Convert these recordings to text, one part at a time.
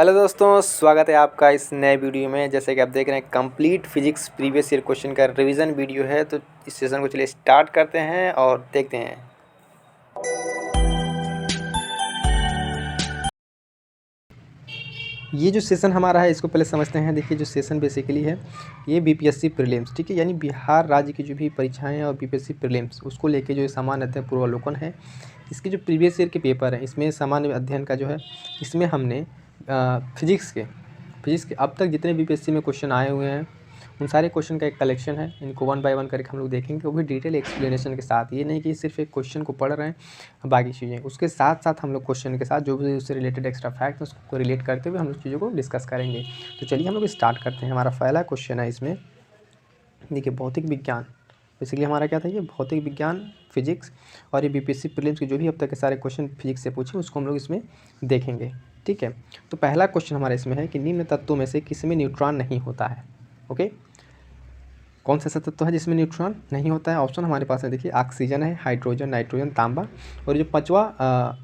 Hello दोस्तों, स्वागत है आपका इस नए वीडियो में। जैसे कि आप देख रहे हैं, complete physics previous year question का रिवीजन वीडियो है। तो इस सेशन को चलिए स्टार्ट करते हैं और देखते हैं। ये जो सेशन हमारा है इसको पहले समझते हैं। देखिए, जो सेशन बेसिकली है ये बीपीएससी प्रीलिम्स, ठीक है, यानी बिहार राज्य की जो भी परीक्षाएँ हैं और बीपीएससी प्रीलिम्स उसको लेके जो सामान्य अध्ययन पूर्वावलोकन है, इसके जो प्रीवियस ईयर के पेपर हैं इसमें सामान्य अध्ययन का जो है, इसमें हमने फिजिक्स के अब तक जितने बीपीएससी में क्वेश्चन आए हुए हैं उन सारे क्वेश्चन का एक कलेक्शन है। इनको वन बाय वन करके हम लोग देखेंगे, वो भी डिटेल एक्सप्लेनेशन के साथ। ये नहीं कि सिर्फ एक क्वेश्चन को पढ़ रहे हैं बाकी चीज़ें, उसके साथ साथ हम लोग क्वेश्चन के साथ जो भी उससे रिलेटेड एक्स्ट्रा फैक्ट है उसको रिलेट करते हुए हम लोग चीज़ों को डिस्कस करेंगे। तो चलिए हम लोग स्टार्ट करते हैं। हमारा पहला क्वेश्चन है इसमें, देखिए, भौतिक विज्ञान। बेसिकली हमारा क्या था, ये भौतिक विज्ञान फिजिक्स, और ये बीपीएससी प्रीलिम्स के जो भी अब तक के सारे क्वेश्चन फिजिक्स से पूछे उसको हम लोग इसमें देखेंगे, ठीक है। तो पहला क्वेश्चन हमारा इसमें है कि निम्न तत्वों में से किसी में न्यूट्रॉन नहीं होता है। ओके, कौन सा ऐसा तत्व है जिसमें न्यूट्रॉन नहीं होता है? ऑप्शन हमारे पास है, देखिए, ऑक्सीजन है, हाइड्रोजन, नाइट्रोजन, तांबा, और जो पांचवा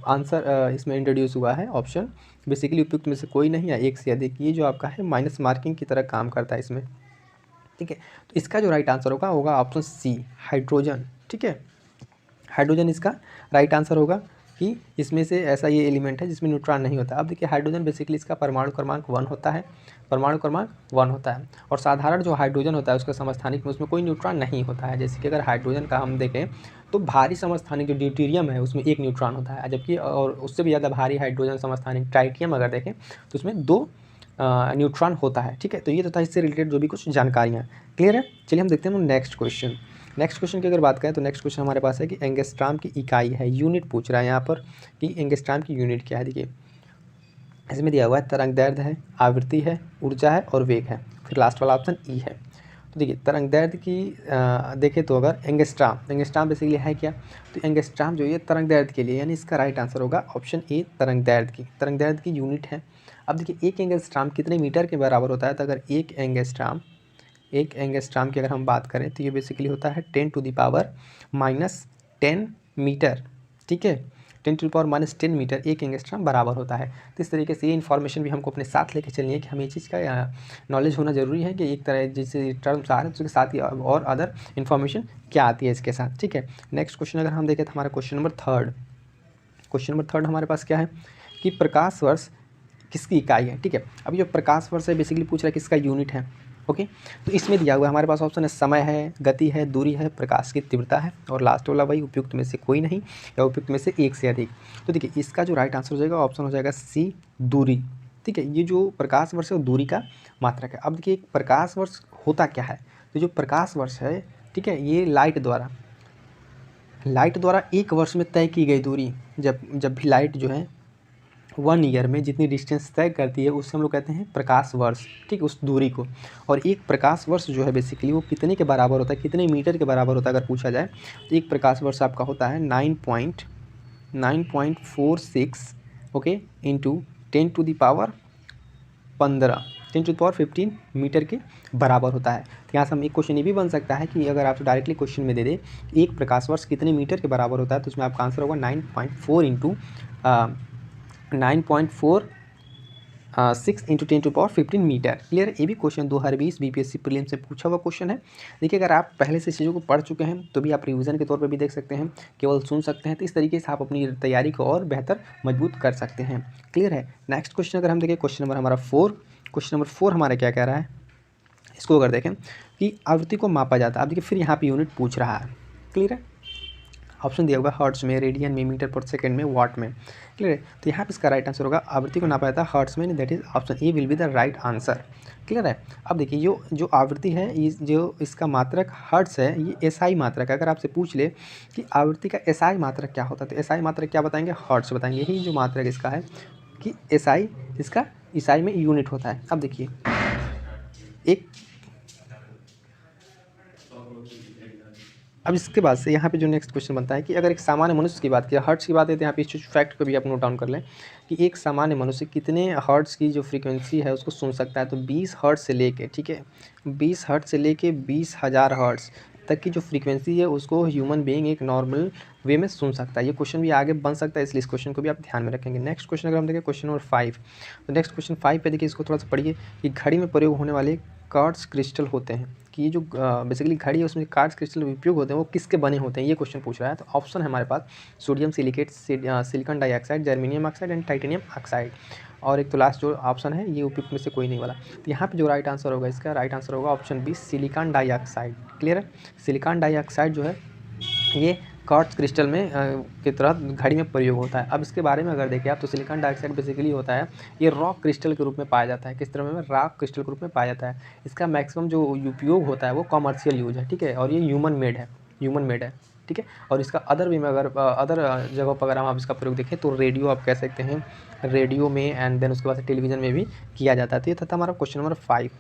आंसर इसमें इंट्रोड्यूस हुआ है ऑप्शन बेसिकली उपयुक्त में से कोई नहीं है, एक से अधिक। ये जो आपका है माइनस मार्किंग की तरह काम करता है इसमें, ठीक है। तो इसका जो राइट आंसर होगा ऑप्शन सी, हाइड्रोजन, ठीक है। हाइड्रोजन इसका राइट आंसर होगा कि इसमें से ऐसा ये एलिमेंट है जिसमें न्यूट्रॉन नहीं होता। अब देखिए, हाइड्रोजन बेसिकली इसका परमाणु क्रमांक 1 होता है, परमाणु क्रमांक 1 होता है, और साधारण जो हाइड्रोजन होता है उसका समस्थानिक में उसमें कोई न्यूट्रॉन नहीं होता है। जैसे कि अगर हाइड्रोजन का हम देखें तो भारी समस्थानिक जो ड्यूटेरियम है उसमें 1 न्यूट्रॉन होता है, जबकि और उससे भी ज़्यादा भारी हाइड्रोजन समस्थानिक ट्राइटियम अगर देखें तो उसमें 2 न्यूट्रॉन होता है, ठीक है। तो ये तो था इससे रिलेटेड जो भी कुछ जानकारियाँ। क्लियर है? चलिए हम देखते हैं नेक्स्ट क्वेश्चन। नेक्स्ट क्वेश्चन की अगर बात करें तो नेक्स्ट क्वेश्चन हमारे पास है कि एंगस्ट्राम की इकाई है, यूनिट पूछ रहा है यहाँ पर कि एंगस्ट्राम की यूनिट क्या है। देखिए, इसमें दिया हुआ है तरंग दैर्ध्य है, आवृत्ति है, ऊर्जा है और वेग है। फिर लास्ट वाला ऑप्शन ई है। तो देखिए, तरंग दैर्ध्य की देखें तो अगर एंगस्ट्राम बेसिकली है क्या, तो एंगस्ट्राम जो ये तरंग दैर्ध्य के लिए, यानी इसका राइट आंसर होगा ऑप्शन ए, तरंग दैर्ध्य की यूनिट है। अब देखिए, एक एंगस्ट्राम कितने मीटर के बराबर होता है? तो अगर एक एंगस्ट्राम की अगर हम बात करें तो ये बेसिकली होता है 10⁻⁻10 मीटर, ठीक है। 10⁻⁻10 मीटर एक एंगस्ट्राम बराबर होता है। तो इस तरीके से ये इन्फॉर्मेशन भी हमको अपने साथ लेके चलनी है कि हमें ये चीज़ का नॉलेज होना ज़रूरी है कि एक तरह जैसे टर्म्स आ रहे हैं उसके साथ ही और अदर इन्फॉर्मेशन क्या आती है इसके साथ, ठीक है। नेक्स्ट क्वेश्चन अगर हम देखें तो हमारा क्वेश्चन नंबर थर्ड हमारे पास क्या है कि प्रकाश वर्ष किसकी इकाई है, ठीक है। अब जो प्रकाश वर्ष है बेसिकली पूछ रहा है किसका यूनिट है। ओके, तो इसमें दिया हुआ हमारे पास ऑप्शन है समय है, गति है, दूरी है, प्रकाश की तीव्रता है, और लास्ट वाला भाई उपयुक्त में से कोई नहीं या उपयुक्त में से एक से अधिक। तो देखिए, इसका जो राइट आंसर हो जाएगा ऑप्शन हो जाएगा सी, दूरी, ठीक है। ये जो प्रकाश वर्ष है वो दूरी का मात्रक है। अब देखिए, एक प्रकाश वर्ष होता क्या है, तो जो प्रकाश वर्ष है, ठीक है, ये लाइट द्वारा एक वर्ष में तय की गई दूरी, जब भी लाइट जो है 1 ईयर में जितनी डिस्टेंस तय करती है उससे हम लोग कहते हैं प्रकाश वर्ष, ठीक है, उस दूरी को। और एक प्रकाश वर्ष जो है बेसिकली वो कितने के बराबर होता है, कितने मीटर के बराबर होता है अगर पूछा जाए तो एक प्रकाश वर्ष आपका होता है 9.46, ओके, इंटू 10⁻15 मीटर के बराबर होता है। तो यहाँ से हम एक क्वेश्चन ये भी बन सकता है कि अगर आप डायरेक्टली क्वेश्चन में दे दे एक प्रकाश वर्ष कितने मीटर के बराबर होता है, तो उसमें आपका आंसर होगा 9.4 इंटू 9.46 इंटू 10⁻15 मीटर। क्लियर? ये भी क्वेश्चन 2020 बीपीएससी प्रीलिम से पूछा हुआ क्वेश्चन है। देखिए, अगर आप पहले से चीज़ों को पढ़ चुके हैं तो भी आप रिवीजन के तौर पे भी देख सकते हैं, केवल सुन सकते हैं। तो इस तरीके से आप अपनी तैयारी को और बेहतर मजबूत कर सकते हैं। क्लियर है? नेक्स्ट क्वेश्चन अगर हम देखें, क्वेश्चन नंबर हमारा 4 हमारा क्या कह रहा है, इसको अगर देखें कि आवृत्ति को मापा जाता है। अब देखिए, फिर यहाँ पर यूनिट पूछ रहा है। क्लियर है? ऑप्शन दिया होगा हर्ट्स में, रेडियन में, मीटर पर सेकंड में, वाट में। क्लियर है? तो यहाँ पे इसका राइट आंसर होगा आवृत्ति को नापा जाता है हर्ट्स में, that is option A will be the right answer. Clear है? अब देखिए, जो आवृत्ति है, जो इसका मात्रक हर्ट्स है, ये एसआई मात्रक है। अगर आपसे पूछ ले कि आवृत्ति का एसआई मात्रक क्या होता है, तो एसआई मात्रक क्या बताएंगे, हर्ट्स बताएंगे। यही जो मात्रक इसका है कि एसआई, इसका ईसाई में यूनिट होता है। अब देखिए, अब इसके बाद से यहाँ पे जो नेक्स्ट क्वेश्चन बनता है कि अगर एक सामान्य मनुष्य की बात की, हर्ट्स की बात है, तो यहाँ पे इस फैक्ट को भी आप नोट डाउन कर लें कि एक सामान्य मनुष्य कितने हर्ट्स की जो फ्रीक्वेंसी है उसको सुन सकता है। तो 20 हर्ट्स से लेके, ठीक है, 20 हर्ट्स से लेके 20,000 हर्ट्स, तक की जो फ्रीक्वेंसी है उसको ह्यूमन बीइंग एक नॉर्मल वे में सुन सकता है। ये क्वेश्चन भी आगे बन सकता है, इसलिए इस क्वेश्चन को भी आप ध्यान में रखेंगे। नेक्स्ट क्वेश्चन अगर हम देखें क्वेश्चन नंबर 5, तो नेक्स्ट क्वेश्चन 5 पे देखिए, इसको थोड़ा सा पढ़िए कि घड़ी में प्रयोग होने वाले क्वार्ट्ज क्रिस्टल होते हैं, कि ये जो बेसिकली घड़ी है उसमें क्वार्ट्ज क्रिस्टल उपयोग होते हैं वो किसके बने होते हैं, ये क्वेश्चन पूछ रहा है। तो ऑप्शन है हमारे पास sodium silicate, silicon dioxide, germanium oxide and titanium oxide, और एक तो लास्ट जो ऑप्शन है ये उपयुक्त में से कोई नहीं वाला। तो यहाँ पे जो राइट आंसर होगा, इसका राइट आंसर होगा option B, silicon dioxide. Clear है, सिलिकॉन डाइऑक्साइड जो है ये क्वार्ट्ज क्रिस्टल में के तहत घड़ी में प्रयोग होता है। अब इसके बारे में अगर देखें आप, तो सिलिकॉन डाइऑक्साइड बेसिकली होता है, ये रॉक क्रिस्टल के रूप में पाया जाता है। किस तरह में? रॉक क्रिस्टल के रूप में पाया जाता है। इसका मैक्सिमम जो उपयोग होता है वो कमर्शियल यूज है, ठीक है, और ये ह्यूमन मेड है, ठीक है। और इसका अदर वे में अगर अदर जगहों पर अगर हम आप इसका प्रयोग देखें तो रेडियो आप कह सकते हैं, रेडियो में, एंड देन उसके बाद टेलीविज़न में भी किया जाता है। तो ये था हमारा क्वेश्चन नंबर 5,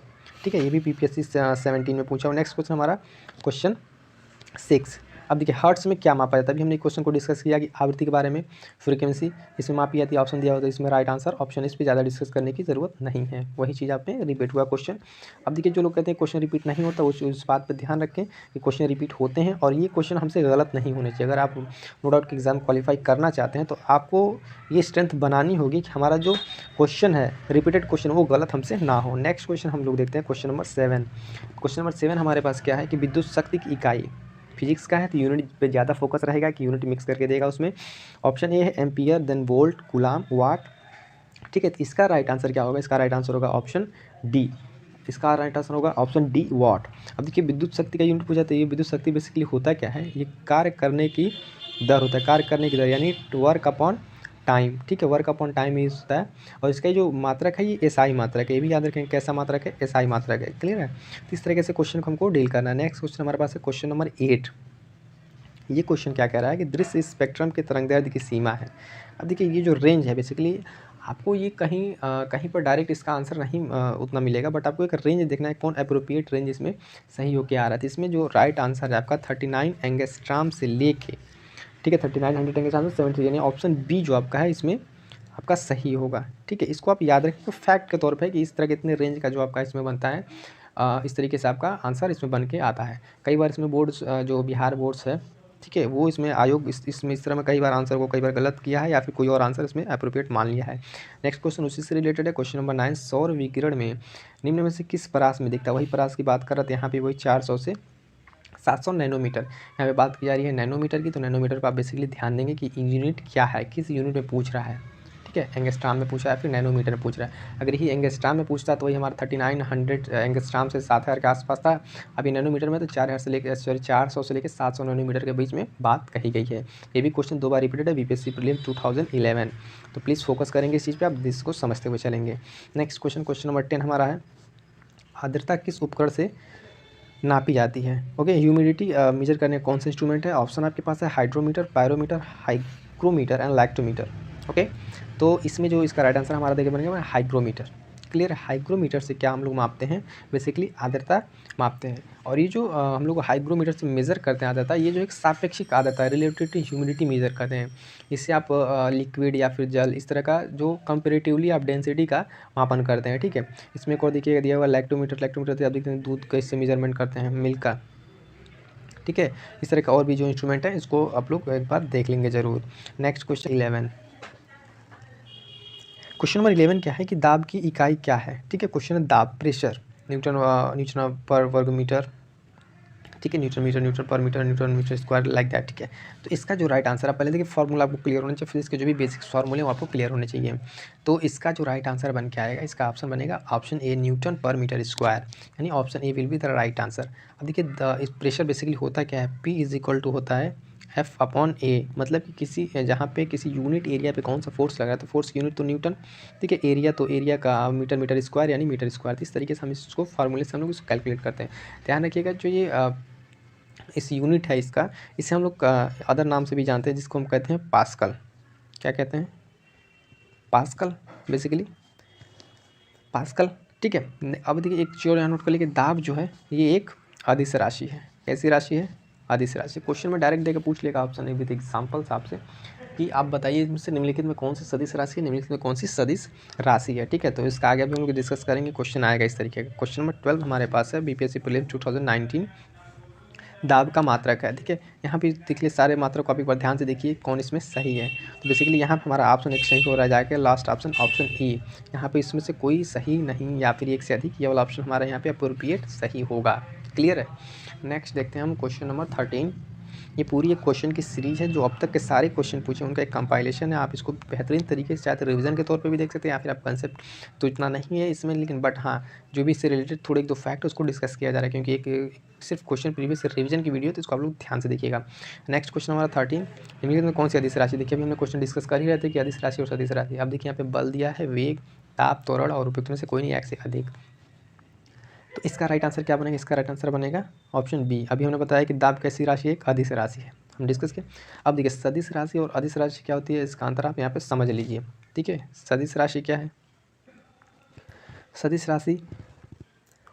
ठीक है। ये भी PPSC 17 में पूछा। और नेक्स्ट क्वेश्चन हमारा क्वेश्चन 6। अब देखिए हर्ट्स में क्या मापा जाता है। अभी हमने क्वेश्चन को डिस्कस किया कि आवृत्ति के बारे में, फ्रीक्वेंसी इसमें मापी जाती है, ऑप्शन दिया होता है इसमें राइट आंसर ऑप्शन, इस पर ज़्यादा डिस्कस करने की ज़रूरत नहीं है, वही चीज़ आप में रिपीट हुआ क्वेश्चन। अब देखिए जो लोग कहते हैं क्वेश्चन रिपीट नहीं होता, उस बात पर ध्यान रखें कि क्वेश्चन रिपीट होते हैं, और ये क्वेश्चन हमसे गलत नहीं होने चाहिए। अगर आप नो डाउट के एग्ज़ाम क्वालिफाई करना चाहते हैं तो आपको ये स्ट्रेंथ बनानी होगी कि हमारा जो क्वेश्चन है रिपीटेड क्वेश्चन वो गलत हमसे ना हो। नेक्स्ट क्वेश्चन हम लोग देखते हैं क्वेश्चन नंबर 7। क्वेश्चन नंबर 7 हमारे पास क्या है कि विद्युत शक्ति की इकाई, फिजिक्स का है तो यूनिट पे ज़्यादा फोकस रहेगा कि यूनिट मिक्स करके देगा उसमें। ऑप्शन ए है एम्पियर, देन वोल्ट, कूलाम, वाट, ठीक है। तो इसका राइट आंसर क्या होगा? इसका राइट आंसर होगा ऑप्शन डी। इसका राइट आंसर होगा ऑप्शन डी, वाट। अब देखिए विद्युत शक्ति का यूनिट पूछा, तो ये विद्युत शक्ति बेसिकली होता क्या है? ये कार्य करने की दर होता है, कार्य करने की दर यानी वर्क अपॉन टाइम, ठीक है, वर्क अपॉन टाइम यूज होता है। और इसका जो मात्रक है ये SI मात्रक है, ये भी याद रखें कैसा मात्रक है? SI मात्रक है। क्लियर है, तो इस तरीके से क्वेश्चन को हमको डील करना है। नेक्स्ट क्वेश्चन हमारे पास है क्वेश्चन नंबर 8। ये क्वेश्चन क्या कह रहा है कि दृश्य स्पेक्ट्रम के तरंगदैर्ध्य की सीमा है। अब देखिए ये जो रेंज है बेसिकली आपको ये कहीं पर डायरेक्ट इसका आंसर नहीं उतना मिलेगा, बट आपको एक रेंज देखना है, कौन अप्रोप्रिएट रेंज इसमें सही होकर आ रहा है। तो इसमें जो राइट आंसर है आपका 39 एंगस्ट्राम से लेके, ठीक है, 3900 एंगस्ट्राम से 70, यानी ऑप्शन बी जो आपका है इसमें आपका सही होगा, ठीक है। इसको आप याद रखें तो फैक्ट के तौर पे कि इस तरह के इतने रेंज का जो आपका इसमें बनता है, इस तरीके से आपका आंसर इसमें बन के आता है। कई बार इसमें बोर्ड्स जो बिहार बोर्ड्स है, ठीक है, वो इसमें आयोग इसमें इस तरह में कई बार आंसर को कई बार गलत किया है या फिर कोई और आंसर इसमें अप्रोप्रिएट मान लिया है। नेक्स्ट क्वेश्चन उसी से रिलेटेड है, क्वेश्चन नंबर 9। सौर विकिरण में निम्न में से किस परास में दिखता है? वही परास की बात कर रहे थे यहाँ पे, वही 400 से 700 नैनोमीटर यहाँ पे बात की जा रही है नैनोमीटर की। तो नैनोमीटर पर आप बेसिकली ध्यान देंगे कि यूनिट क्या है, किस यूनिट में पूछ रहा है, ठीक है, एंगस्ट्राम में पूछा है फिर नैनोमीटर में पूछ रहा है। अगर ही एंगस्ट्राम में पूछता तो वही हमारा 3900 एंगस्ट्राम से 7000 के आसपास था। अभी नैनोमीटर में तो 4000 से लेकर 400 से लेकर 700 नैनोमीटर के बीच में बात कही गई है। ये भी क्वेश्चन 2 बार रिपीटेड है BPSC प्रीलिम्स 2011, तो प्लीज़ फोकस करेंगे इस चीज़ पर, आप इसको समझते हुए चलेंगे। नेक्स्ट क्वेश्चन नंबर 10 हमारा है, आर्द्रता किस उपकरण से नापी जाती है? ओके, ह्यूमिडिटी मेजर करने कौन सा इंस्ट्रूमेंट है? ऑप्शन आपके पास है hydrometer, pyrometer, hygrometer and lactometer. Okay, तो इसमें जो इसका राइट आंसर हमारा देखिए बनेगा हाइग्रोमीटर। क्लियर, हाइग्रोमीटर से क्या हम लोग मापते हैं? बेसिकली आर्द्रता मापते हैं। और ये जो हम लोग हाइग्रोमीटर से मेज़र करते हैं आर्द्रता, ये जो एक सापेक्षिक आर्द्रता है, रिलेटिव टू ह्यूमिडिटी मेज़र करते हैं। इससे आप लिक्विड या फिर जल इस तरह का जो कंपेरेटिवली आप डेंसिटी का मापन करते हैं, ठीक है। इसमें एक और देखिएगा दिया हुआ लैक्टोमीटर, लैक्टोमीटर आप देखते हैं दूध का इससे मेजरमेंट करते हैं, मिल्क का, ठीक है। इस तरह का और भी जो इंस्ट्रूमेंट है इसको आप लोग एक बार देख लेंगे ज़रूर। Next question 11। क्वेश्चन नंबर 11 क्या है कि दाब की इकाई क्या है? ठीक है, क्वेश्चन है दाब, प्रेशर, न्यूटन पर वर्ग मीटर, ठीक है, न्यूटन मीटर, न्यूटन पर metre, newton metre square, like that, ठीक है। तो इसका जो राइट आंसर है, पहले देखिए फॉर्मूला आपको क्लियर होना चाहिए, फिर इसके जो भी बेसिक फार्मूले वो आपको क्लियर होने चाहिए। तो इसका जो राइट आंसर बन के आएगा, इसका ऑप्शन बनेगा ऑप्शन ए, न्यूटन पर मीटर स्क्वायर, यानी option A will be the right answer. अब देखिए इस प्रेशर बेसिकली होता क्या है? P इज इक्वल टू होता है F/A, मतलब कि किसी जहाँ पे किसी यूनिट एरिया पे कौन सा फोर्स लगा है, तो फोर्स यूनिट तो न्यूटन, ठीक है, एरिया तो एरिया का मीटर, मीटर स्क्वायर यानी मीटर स्क्वायर। तो इस तरीके से हम इसको फार्मूले से हम लोग इसको कैलकुलेट करते हैं। ध्यान रखिएगा जो ये इस यूनिट है इसका, इसे हम लोग अदर नाम से भी जानते हैं, जिसको हम कहते हैं पास्कल। क्या कहते हैं? पास्कल, बेसिकली पास्कल, ठीक है। अब देखिए एक चीज़ यहाँ नोट कर लीजिए, दाब जो है ये एक अदिश राशि है। कैसी राशि है? अदिश राशि। क्वेश्चन में डायरेक्ट देकर पूछ लेगा ऑप्शन विद एग्जाम्पल्स आपसे कि आप बताइए इनसे निम्नलिखित में कौन सी सदिश राशि है, निम्नलिखित में कौन सी सदिश राशि है, ठीक है। तो इसका आगे भी हम लोग डिस्कस करेंगे, क्वेश्चन आएगा इस तरीके का। क्वेश्चन नंबर 12 हमारे पास है BPSC प्रीलिम्स 2019 दाब का मात्रक है। ठीक है, यहाँ पे देखिए सारे मात्रक को आप एक बार ध्यान से देखिए कौन इसमें सही है। तो बेसिकली यहाँ पे हमारा ऑप्शन एक सही हो रहा जाएगा, लास्ट ऑप्शन ऑप्शन ई। यहाँ पे इसमें से कोई सही नहीं या फिर एक से अधिक, ये वाला ऑप्शन हमारा यहाँ पे अप्रोप्रिएट सही होगा। क्लियर है। नेक्स्ट देखते हैं हम क्वेश्चन नंबर 13। ये पूरी एक क्वेश्चन की सीरीज़ है जो अब तक के सारे क्वेश्चन पूछे उनका एक कंपाइलेशन है। आप इसको बेहतरीन तरीके से चाहे तो रिवीजन के तौर पे भी देख सकते हैं या फिर आप कंसेप्ट तो इतना नहीं है इसमें, लेकिन बट हाँ जो भी इससे रिलेटेड थोड़े एक दो फैक्ट उसको डिस्कस किया जा रहा है, क्योंकि एक सिर्फ क्वेश्चन प्रीवियस रिवीजन की वीडियो तो इसको आप लोग ध्यान से देखिएगा। नेक्स्ट क्वेश्चन हमारा 13, निम्नलिखित में कौन सी अदिश राशि, देखिए अभी हमने क्वेश्चन डिस्कस कर ही रहे थे कि अदिश राशि और सदिश राशि। अब देखिए यहाँ पे बल दिया है, वेग, ताप, त्वरण और उपयुक्त में से कोई नहीं एक से अधिक। तो इसका राइट आंसर क्या बनेगा, इसका राइट आंसर बनेगा ऑप्शन बी। अभी हमने बताया कि दाब कैसी राशि है, एक अदिश राशि है, हम डिस्कस किए। अब देखिए सदिश राशि और अदिश राशि क्या होती है, इसका अंतर आप यहाँ पे समझ लीजिए। ठीक है, सदिश राशि क्या है, सदिश राशि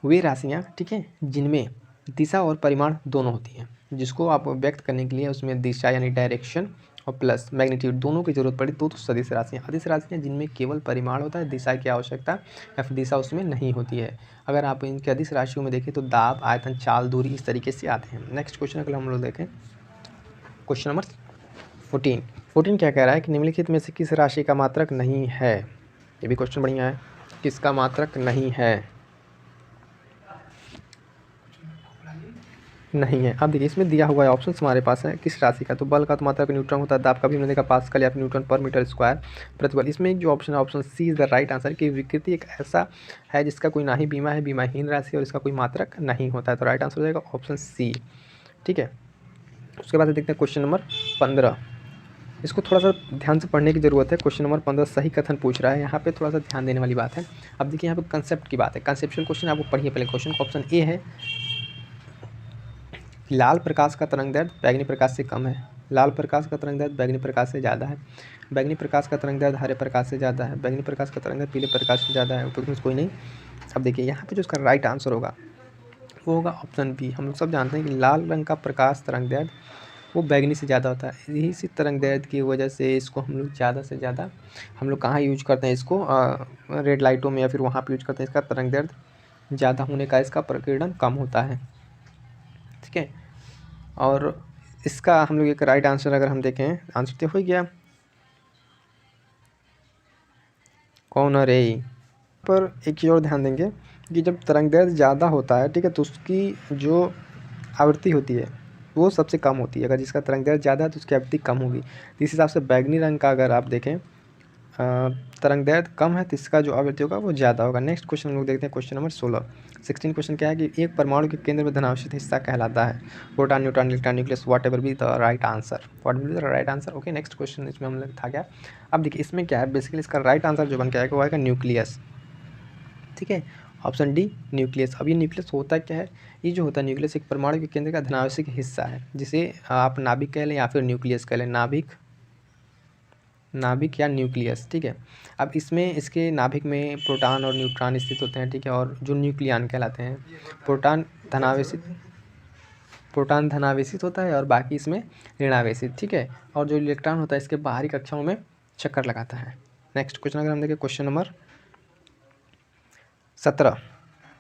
वे राशियाँ, ठीक है, जिनमें दिशा और परिमाण दोनों होती हैं, जिसको आप व्यक्त करने के लिए उसमें दिशा यानी डायरेक्शन और प्लस मैग्नीट्यूड दोनों की जरूरत पड़ी तो सदिश राशियाँ। अदिश राशियाँ जिनमें केवल परिमाण होता है, दिशा की आवश्यकता या फिर दिशा उसमें नहीं होती है। अगर आप इनके अदिश राशियों में देखें तो दाब, आयतन, चाल, दूरी इस तरीके से आते हैं। नेक्स्ट क्वेश्चन अगर हम लोग देखें क्वेश्चन नंबर 14 क्या कह रहा है कि निम्नलिखित में से किस राशि का मात्रक नहीं है। ये भी क्वेश्चन बढ़िया है, किसका मात्रक नहीं है, नहीं है। अब देखिए इसमें दिया हुआ है ऑप्शन हमारे पास है किस राशि का, तो बल का तो मात्रक न्यूटन होता है, दाब का भी हमने देखा पास्कल या फिर न्यूटन पर मीटर स्क्वायर प्रतिबल। इसमें जो ऑप्शन है option C is the right answer कि विकृति एक ऐसा है जिसका कोई ना ही बीमा है, बीमाहीन राशि और इसका कोई मात्रक नहीं होता है, तो राइट आंसर हो जाएगा ऑप्शन सी। ठीक है, उसके बाद देखते हैं क्वेश्चन नंबर 15। इसको थोड़ा सा ध्यान से पढ़ने की ज़रूरत है। क्वेश्चन नंबर 15 सही कथन पूछ रहा है, यहाँ पे थोड़ा सा ध्यान देने वाली बात है। अब देखिए यहाँ पे कंसेप्ट की बात है, कंसेप्चुअल क्वेश्चन आपको पढ़िए पहले। क्वेश्चन ऑप्शन ए है, लाल प्रकाश का तरंग दैर्ध्य बैंगनी प्रकाश से कम है, लाल प्रकाश का तरंग दैर्ध्य बैंगनी प्रकाश से ज़्यादा है, बैंगनी प्रकाश का तरंग दैर्ध्य हरे प्रकाश से ज़्यादा है, बैंगनी प्रकाश का तरंग दैर्ध्य पीले प्रकाश से ज़्यादा है, उपयुक्त में कोई नहीं। अब देखिए यहाँ पे जो इसका राइट आंसर होगा वो होगा ऑप्शन बी। हम लोग सब जानते हैं कि लाल रंग का प्रकाश तरंग दैर्ध्य वो बैंगनी से ज़्यादा होता है, यही सी तरंग दैर्ध्य की वजह से इसको हम लोग ज़्यादा से ज़्यादा हम लोग कहाँ यूज करते हैं, इसको रेड लाइटों में या फिर वहाँ पे यूज करते हैं। इसका तरंग दैर्ध्य ज़्यादा होने का इसका प्रकीर्णन कम होता है। ठीक है, और इसका हम लोग एक राइट आंसर अगर हम देखें, आंसर तो हो गया कौन है रे। पर एक चीज़ और ध्यान देंगे कि जब तरंग दैर्ध्य ज़्यादा होता है, ठीक है, तो उसकी जो आवृत्ति होती है वो सबसे कम होती है। अगर जिसका तरंग दैर्ध्य ज़्यादा है तो उसकी आवृत्ति कम होगी। इस हिसाब से बैगनी रंग का अगर आप देखें तरंग दैर्ध्य कम है तो इसका जो आवृत्ति होगा वो ज़्यादा होगा। नेक्स्ट क्वेश्चन हम लोग देखते हैं क्वेश्चन नंबर 16 क्वेश्चन क्या है कि एक परमाणु के केंद्र में धनावेशित हिस्सा कहलाता है, proton, neutron, electron, nucleus, what ever be the right answer, what will be the right answer. Okay, next question इसमें हम लोग था क्या। अब देखिए इसमें क्या है, बेसिकली इसका राइट आंसर जो बन के आएगा वो आएगा न्यूक्लियस। ठीक है, ऑप्शन डी न्यूक्लियस। अब ये न्यूक्लियस होता क्या है, ये जो होता है न्यूक्लियस एक परमाणु के केंद्र का धनावेशित हिस्सा है, जिसे आप नाभिक कह लें या फिर न्यूक्लियस कह लें, नाभिक या न्यूक्लियस। ठीक है, अब इसमें इसके नाभिक में प्रोटॉन और न्यूट्रॉन स्थित होते हैं। ठीक है, और जो न्यूक्लियन कहलाते हैं, प्रोटॉन धनावेशित होता है और बाकी इसमें ऋणावेशित। ठीक है, और जो इलेक्ट्रॉन होता है इसके बाहरी कक्षाओं में चक्कर लगाता है। नेक्स्ट क्वेश्चन अगर हम देखें क्वेश्चन नंबर 17।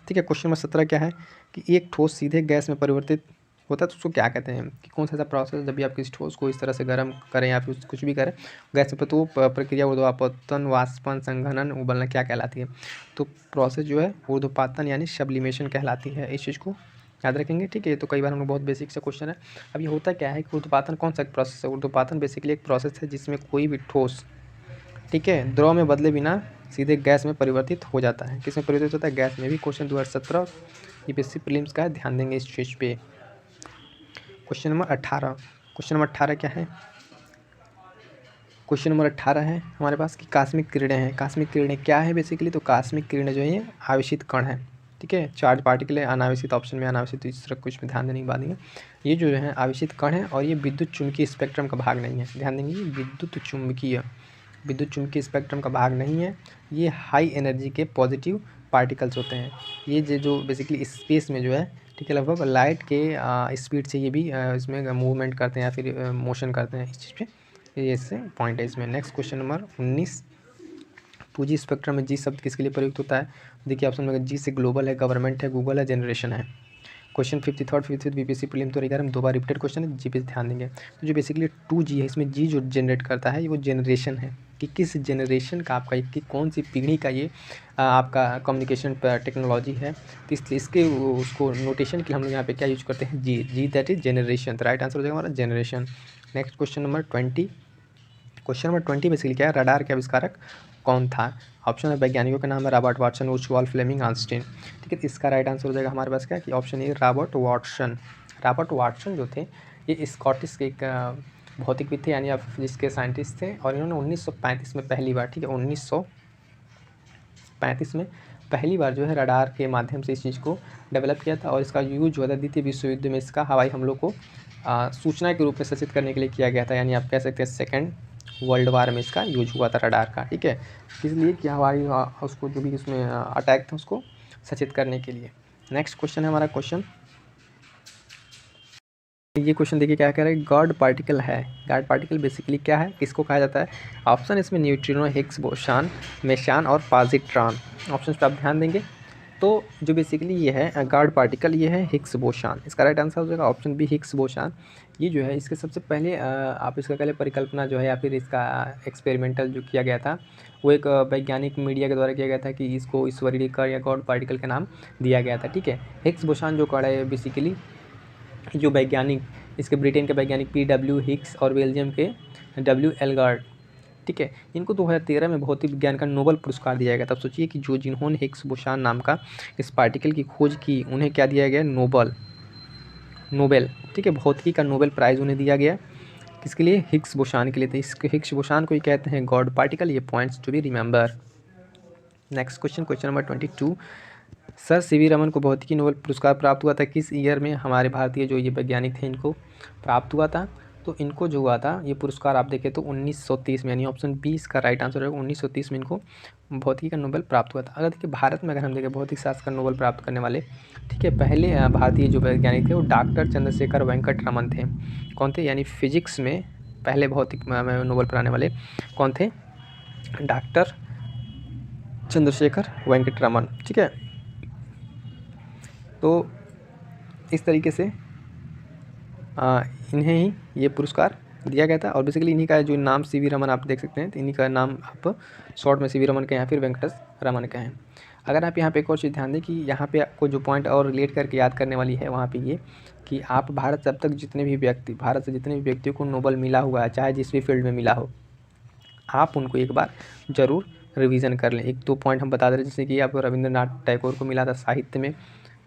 ठीक है, क्वेश्चन नंबर 17 क्या है कि एक ठोस सीधे गैस में परिवर्तित होता है तो उसको क्या कहते हैं, कि कौन सा ऐसा प्रोसेस जब भी आप किसी ठोस को इस तरह से गर्म करें या फिर कुछ भी करें गैस पर, तो वो प्रक्रिया ऊर्ध्वपातन, वाष्पन, संघनन, उबलना क्या कहलाती है। तो प्रोसेस जो है ऊर्ध्वपातन यानी सब्लिमेशन कहलाती है, इस चीज़ को याद रखेंगे। ठीक है, तो कई बार हम लोग बहुत बेसिक से क्वेश्चन है। अब ये होता क्या है कि ऊर्ध्वपातन कौन सा प्रोसेस है, ऊर्ध्वपातन बेसिकली एक प्रोसेस है जिसमें कोई भी ठोस, ठीक है, द्रव में बदले बिना सीधे गैस में परिवर्तित हो जाता है। किस में परिवर्तित होता है, गैस में भी। क्वेश्चन 2017 यूपीएससी प्रीलिम्स का है, ध्यान देंगे इस चीज़ पे। क्वेश्चन नंबर 18 क्या है, क्वेश्चन नंबर 18 है हमारे पास कि कास्मिक किरणें हैं। कास्मिक किरणें क्या है बेसिकली, तो कास्मिक किरणें जो है आवेशित कण है। ठीक है, चार्ज पार्टिकल है, अनावेशित ऑप्शन में अनावेशित, तो इस तरह कुछ में ध्यान देने की बात नहीं है। ये जो है आवेशित कण है और ये विद्युत चुम्बकीय स्पेक्ट्रम का भाग नहीं है, ध्यान देंगे, विद्युत चुम्बकीय स्पेक्ट्रम का भाग नहीं है। ये हाई एनर्जी के पॉजिटिव पार्टिकल्स होते हैं। ये जो बेसिकली स्पेस में जो है, ठीक है, लगभग लाइट के स्पीड से ये भी इसमें मूवमेंट करते हैं या फिर मोशन करते हैं इस चीज़ पे, ये इससे पॉइंट है इसमें। नेक्स्ट क्वेश्चन नंबर 19, पूजी स्पेक्ट्रम में जी शब्द किसके लिए प्रयुक्त होता है। देखिए ऑप्शन में जी से ग्लोबल है, गवर्नमेंट है, गूगल है, जनरेशन है। क्वेश्चन 53rd बीपीएससी प्रीलिम तो अगर हम 2 बार रिपीटेड क्वेश्चन है, जी पे ध्यान देंगे। तो जो बेसिकली 2G है, इसमें जी जो जनरेट करता है वो जनरेशन है कि किस जनरेशन का आपका, कि कौन सी पीढ़ी का ये आपका कम्युनिकेशन टेक्नोलॉजी है। तो इसलिए इसके उसको नोटेशन के लिए हम लोग यहाँ पे क्या यूज करते हैं, जी दैट इज जनरेशन। तो राइट आंसर हो जाएगा हमारा generation. Next question number 20। Question number 20 basically क्या है, रडार के आविष्कारक कौन था। ऑप्शन है वैज्ञानिकों का नाम है रॉबर्ट वाटसन, उर्सुलाल फ्लेमिंग, आइंस्टीन। ठीक है, इसका राइट आंसर हो जाएगा हमारे पास क्या कि option A Robert Watson. Robert Watson जो थे ये स्कॉटिश के एक भौतिकविद थे, यानी आप फिजिक्स के साइंटिस्ट थे, और इन्होंने 1935 में पहली बार, ठीक है 1935 में पहली बार जो है रडार के माध्यम से इस चीज़ को डेवलप किया था। और इसका यूज जो है द्वितीय विश्व युद्ध में इसका हवाई हमलों को सूचना के रूप में सचेत करने के लिए किया गया था, यानी आप कह सकते हैं सेकेंड वर्ल्ड वार में इसका यूज हुआ था रडार का। ठीक है, इसलिए कि हवाई उसको जो भी उसमें अटैक था उसको सचेत करने के लिए। नेक्स्ट क्वेश्चन है हमारा क्वेश्चन, ये क्वेश्चन देखिए क्या कह रहा है, गॉड पार्टिकल है। गॉड पार्टिकल बेसिकली क्या है, किसको कहा जाता है। ऑप्शन इसमें न्यूट्रिनो, हिग्स बोसान, मेसान और पॉजिट्रॉन। ऑप्शन पर आप ध्यान देंगे तो जो बेसिकली ये है गॉड पार्टिकल, ये है हिग्स बोसान। इसका राइट आंसर हो जाएगा ऑप्शन बी हिग्स बोसान। ये जो है इसके सबसे पहले आप इसका पहले परिकल्पना जो है या फिर इसका एक्सपेरिमेंटल जो किया गया था वो एक वैज्ञानिक मीडिया के द्वारा किया गया था कि इसको ईश्वरीय कण या गॉड पार्टिकल का नाम दिया गया था। ठीक है, हिग्स बोसान जो कण है बेसिकली जो वैज्ञानिक, इसके ब्रिटेन के वैज्ञानिक PW हिग्स और बेल्जियम के W एल्गार्ड, ठीक है, इनको 2013 में भौतिक विज्ञान का नोबेल पुरस्कार दिया गया। तब सोचिए कि जिन्होंने हिग्स बोसान नाम का इस पार्टिकल की खोज की उन्हें क्या दिया गया, नोबेल। ठीक है, भौतिकी का नोबेल प्राइज़ उन्हें दिया गया, किसके लिए, हिग्स बोसान के लिए। तो इस हिग्स बोसान को ही कहते हैं गॉड पार्टिकल। ये points to be remember. Next question, question number 22। Sir CV Raman को भौतिकी नोबेल पुरस्कार प्राप्त हुआ था किस ईयर में। हमारे भारतीय जो ये वैज्ञानिक थे इनको प्राप्त हुआ था, तो इनको जो हुआ था ये पुरस्कार आप देखें तो 1930 में, यानी ऑप्शन बी इसका राइट आंसर है। 1930 में इनको भौतिकी का नोबेल प्राप्त हुआ था। अगर देखिए भारत में अगर हम देखें भौतिक शास्त्र का नोबेल प्राप्त करने वाले, ठीक है, पहले भारतीय जो वैज्ञानिक थे वो डॉक्टर चंद्रशेखर वेंकट रमन थे। कौन थे, यानी फिजिक्स में पहले भौतिक में नोबेल पाने वाले कौन थे, डॉक्टर चंद्रशेखर वेंकट रमन। ठीक है, तो इस तरीके से इन्हें ही ये पुरस्कार दिया गया था। और बेसिकली इन्हीं का जो नाम CV रमन आप देख सकते हैं, तो इन्हीं का नाम आप शॉर्ट में CV रमन के या फिर वेंकटेश रमन के हैं। अगर आप यहाँ पे एक और चीज़ ध्यान दें कि यहाँ पे आपको जो पॉइंट और रिलेट करके याद करने वाली है वहाँ पे ये कि आप भारत से अब तक जितने भी व्यक्तियों को नोबेल मिला हुआ है, चाहे जिस भी फील्ड में मिला हो, आप उनको एक बार ज़रूर रिवीजन कर लें। 1-2 पॉइंट हम बता दे रहे हैं, जैसे कि आपको रविंद्रनाथ टैगोर को मिला था साहित्य में,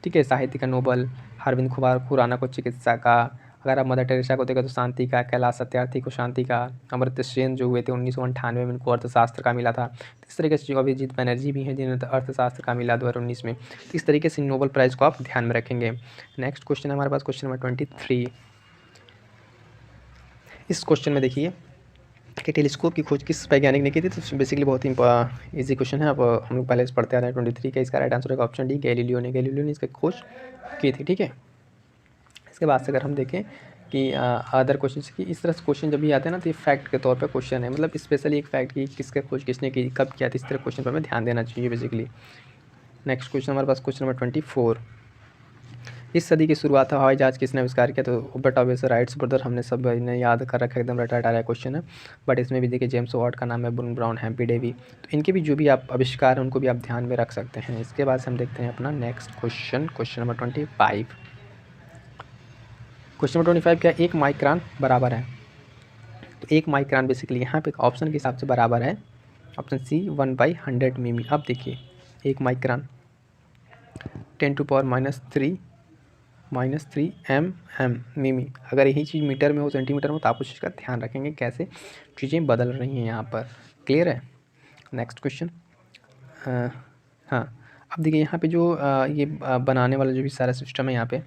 ठीक है, साहित्य का नोबेल। अरविंद खुराना को चिकित्सा का। अगर आप मदर टेरेसा को देखें तो शांति का। कैलाश सत्यार्थी को शांति का। अमर्त्य सेन जो हुए थे 1998 में, इनको अर्थशास्त्र का मिला था। इस तरीके से जो अभिजीत बनर्जी भी हैं जिन्हें अर्थशास्त्र का मिला 2019 में। इस तरीके से नोबेल प्राइज़ को आप ध्यान में रखेंगे। नेक्स्ट क्वेश्चन हमारे पास क्वेश्चन नंबर 23। इस क्वेश्चन में देखिए कि टेलीस्कोप की खोज किस वैज्ञानिक ने की थी। तो बेसिकली बहुत ही ईजी क्वेश्चन है, अब हम लोग पहले से पढ़ते आ रहे हैं। 23 का इसका राइट आंसर होगा ऑप्शन डी, गैलीलियो ने इसकी खोज की थी। ठीक है, इसके बाद से अगर हम देखें कि अदर क्वेश्चन की इस तरह से क्वेश्चन जब भी आते हैं ना तो ये फैक्ट के तौर पे क्वेश्चन है, मतलब स्पेशली एक फैक्ट की किसका खोज किसने की, कब किया था, इस तरह क्वेश्चन पर हमें ध्यान देना चाहिए बेसिकली। नेक्स्ट क्वेश्चन हमारे पास क्वेश्चन नंबर 24। इस सदी की शुरुआत हवाई जहाज़ किसने आविष्कार किया। तो बट ऑब्वियसली राइट्स ब्रदर, हमने सब इन्हें याद कर रखा है, एकदम रटा रहा क्वेश्चन है। बट इसमें भी देखिए जेम्स वाट का नाम है, ब्रून ब्राउन, हैम्पी डेवी, तो इनके भी जो भी आप आविष्कार हैं उनको भी आप ध्यान में रख सकते हैं। इसके बाद से हम देखते हैं अपना next question, question number 25। Question number 25 क्या 1 माइक्रोन बराबर है। तो 1 माइक्रोन बेसिकली यहाँ पे ऑप्शन के हिसाब से बराबर है ऑप्शन सी 1/100 मिमी। अब देखिए 1 माइक्रोन 10⁻³ -3 मिमी। अगर यही चीज़ मीटर में हो, सेंटीमीटर में हो, तो आप उस चीज़ का ध्यान रखेंगे कैसे चीज़ें बदल रही हैं यहाँ पर। क्लियर है। नेक्स्ट क्वेश्चन, हाँ, अब देखिए यहाँ पे जो ये बनाने वाला जो भी सारा सिस्टम है, यहाँ पे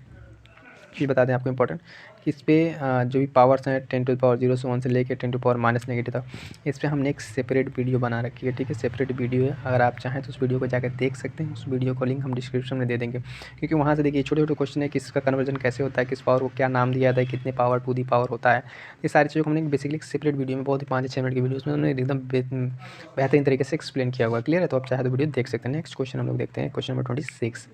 चीज़ बता दें आपको इंपॉर्टेंट कि इस पर जो भी पावर्स हैं 10⁻0 से 1 से लेकर 10⁻⁻⁻ तक, इस पर हमने एक सेपरेट वीडियो बना रखी है। ठीक है, सेपरेट वीडियो है, अगर आप चाहें तो उस वीडियो को जाकर देख सकते हैं। उस वीडियो को लिंक हम डिस्क्रिप्शन में दे देंगे, क्योंकि वहाँ से देखिए छोटे छोटे क्वेश्चन है कि इसका कन्वर्जन कैसे होता है, किस पावर को क्या नाम दिया जाता है, कितने पावर टू दी पावर होता है। ये सारी चीज़ों को हमने बेसिकली एक सेपरेट वीडियो में बहुत ही 5 से 6 मिनट की वीडियो उसमें हमने एकदम बेहतरीन तरीके से एक्सप्लेन किया हुआ। क्लियर है, तो आप चाहे तो वीडियो देख सकते हैं। नेक्स्ट क्वेश्चन हम लोग देखते हैं, क्वेश्चन नंबर 26।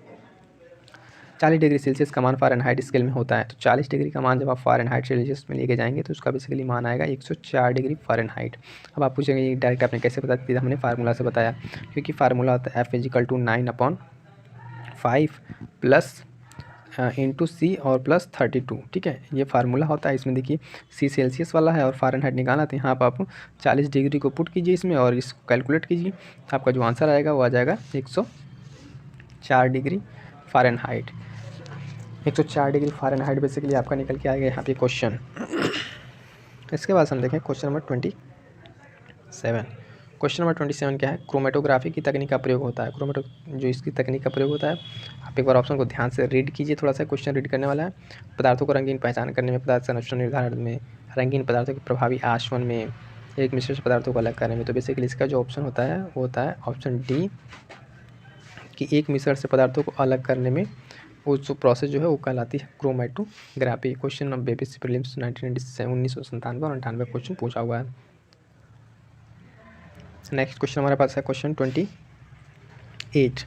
40 डिग्री सेल्सियस का मान फ़ारेनहाइट स्केल में होता है। तो 40 डिग्री का मान जब आप फ़ारेनहाइट सेल्सियस में लेके जाएंगे तो उसका बेसिकली मान आएगा 104 डिग्री फ़ारेनहाइट। अब आप पूछेंगे ये डायरेक्ट आपने कैसे बता दिया? हमने फार्मूला से बताया, क्योंकि फार्मूला होता है F=9/5 प्लस इंटू सी और प्लस 32। ठीक है, ये फार्मूला होता है। इसमें देखिए सी सेल्सियस वाला है और फ़ारेनहाइट निकालना, तो यहाँ पर आप 40 डिग्री को पुट कीजिए इसमें और इसको कैलकुलेट कीजिए। आपका जो आंसर आएगा वो आ जाएगा 104 degree Fahrenheit. 104 degree Fahrenheit basically आपका निकल के आएगा यहाँ पे क्वेश्चन। इसके बाद हम देखें क्वेश्चन नंबर 27। क्वेश्चन नंबर 27 क्या है? क्रोमेटोग्राफी की तकनीक का प्रयोग होता है। जो इसकी तकनीक का प्रयोग होता है, आप एक बार ऑप्शन को ध्यान से रीड कीजिए, थोड़ा सा क्वेश्चन रीड करने वाला है। पदार्थों को रंगीन पहचान करने में, पदार्थ संरचना निर्धारण में, रंगीन पदार्थों के प्रभावी आचमन में, एक मिश्रित पदार्थों को अलग करने में। तो बेसिकली इसका जो ऑप्शन होता है वो होता है ऑप्शन डी, कि एक मिश्रण से पदार्थों को अलग करने में वो जो प्रोसेस जो है वो कहलाती है chromatography. Question number BPSC prelims 1997 और 98 क्वेश्चन पूछा हुआ है। नेक्स्ट क्वेश्चन हमारे पास है क्वेश्चन 28।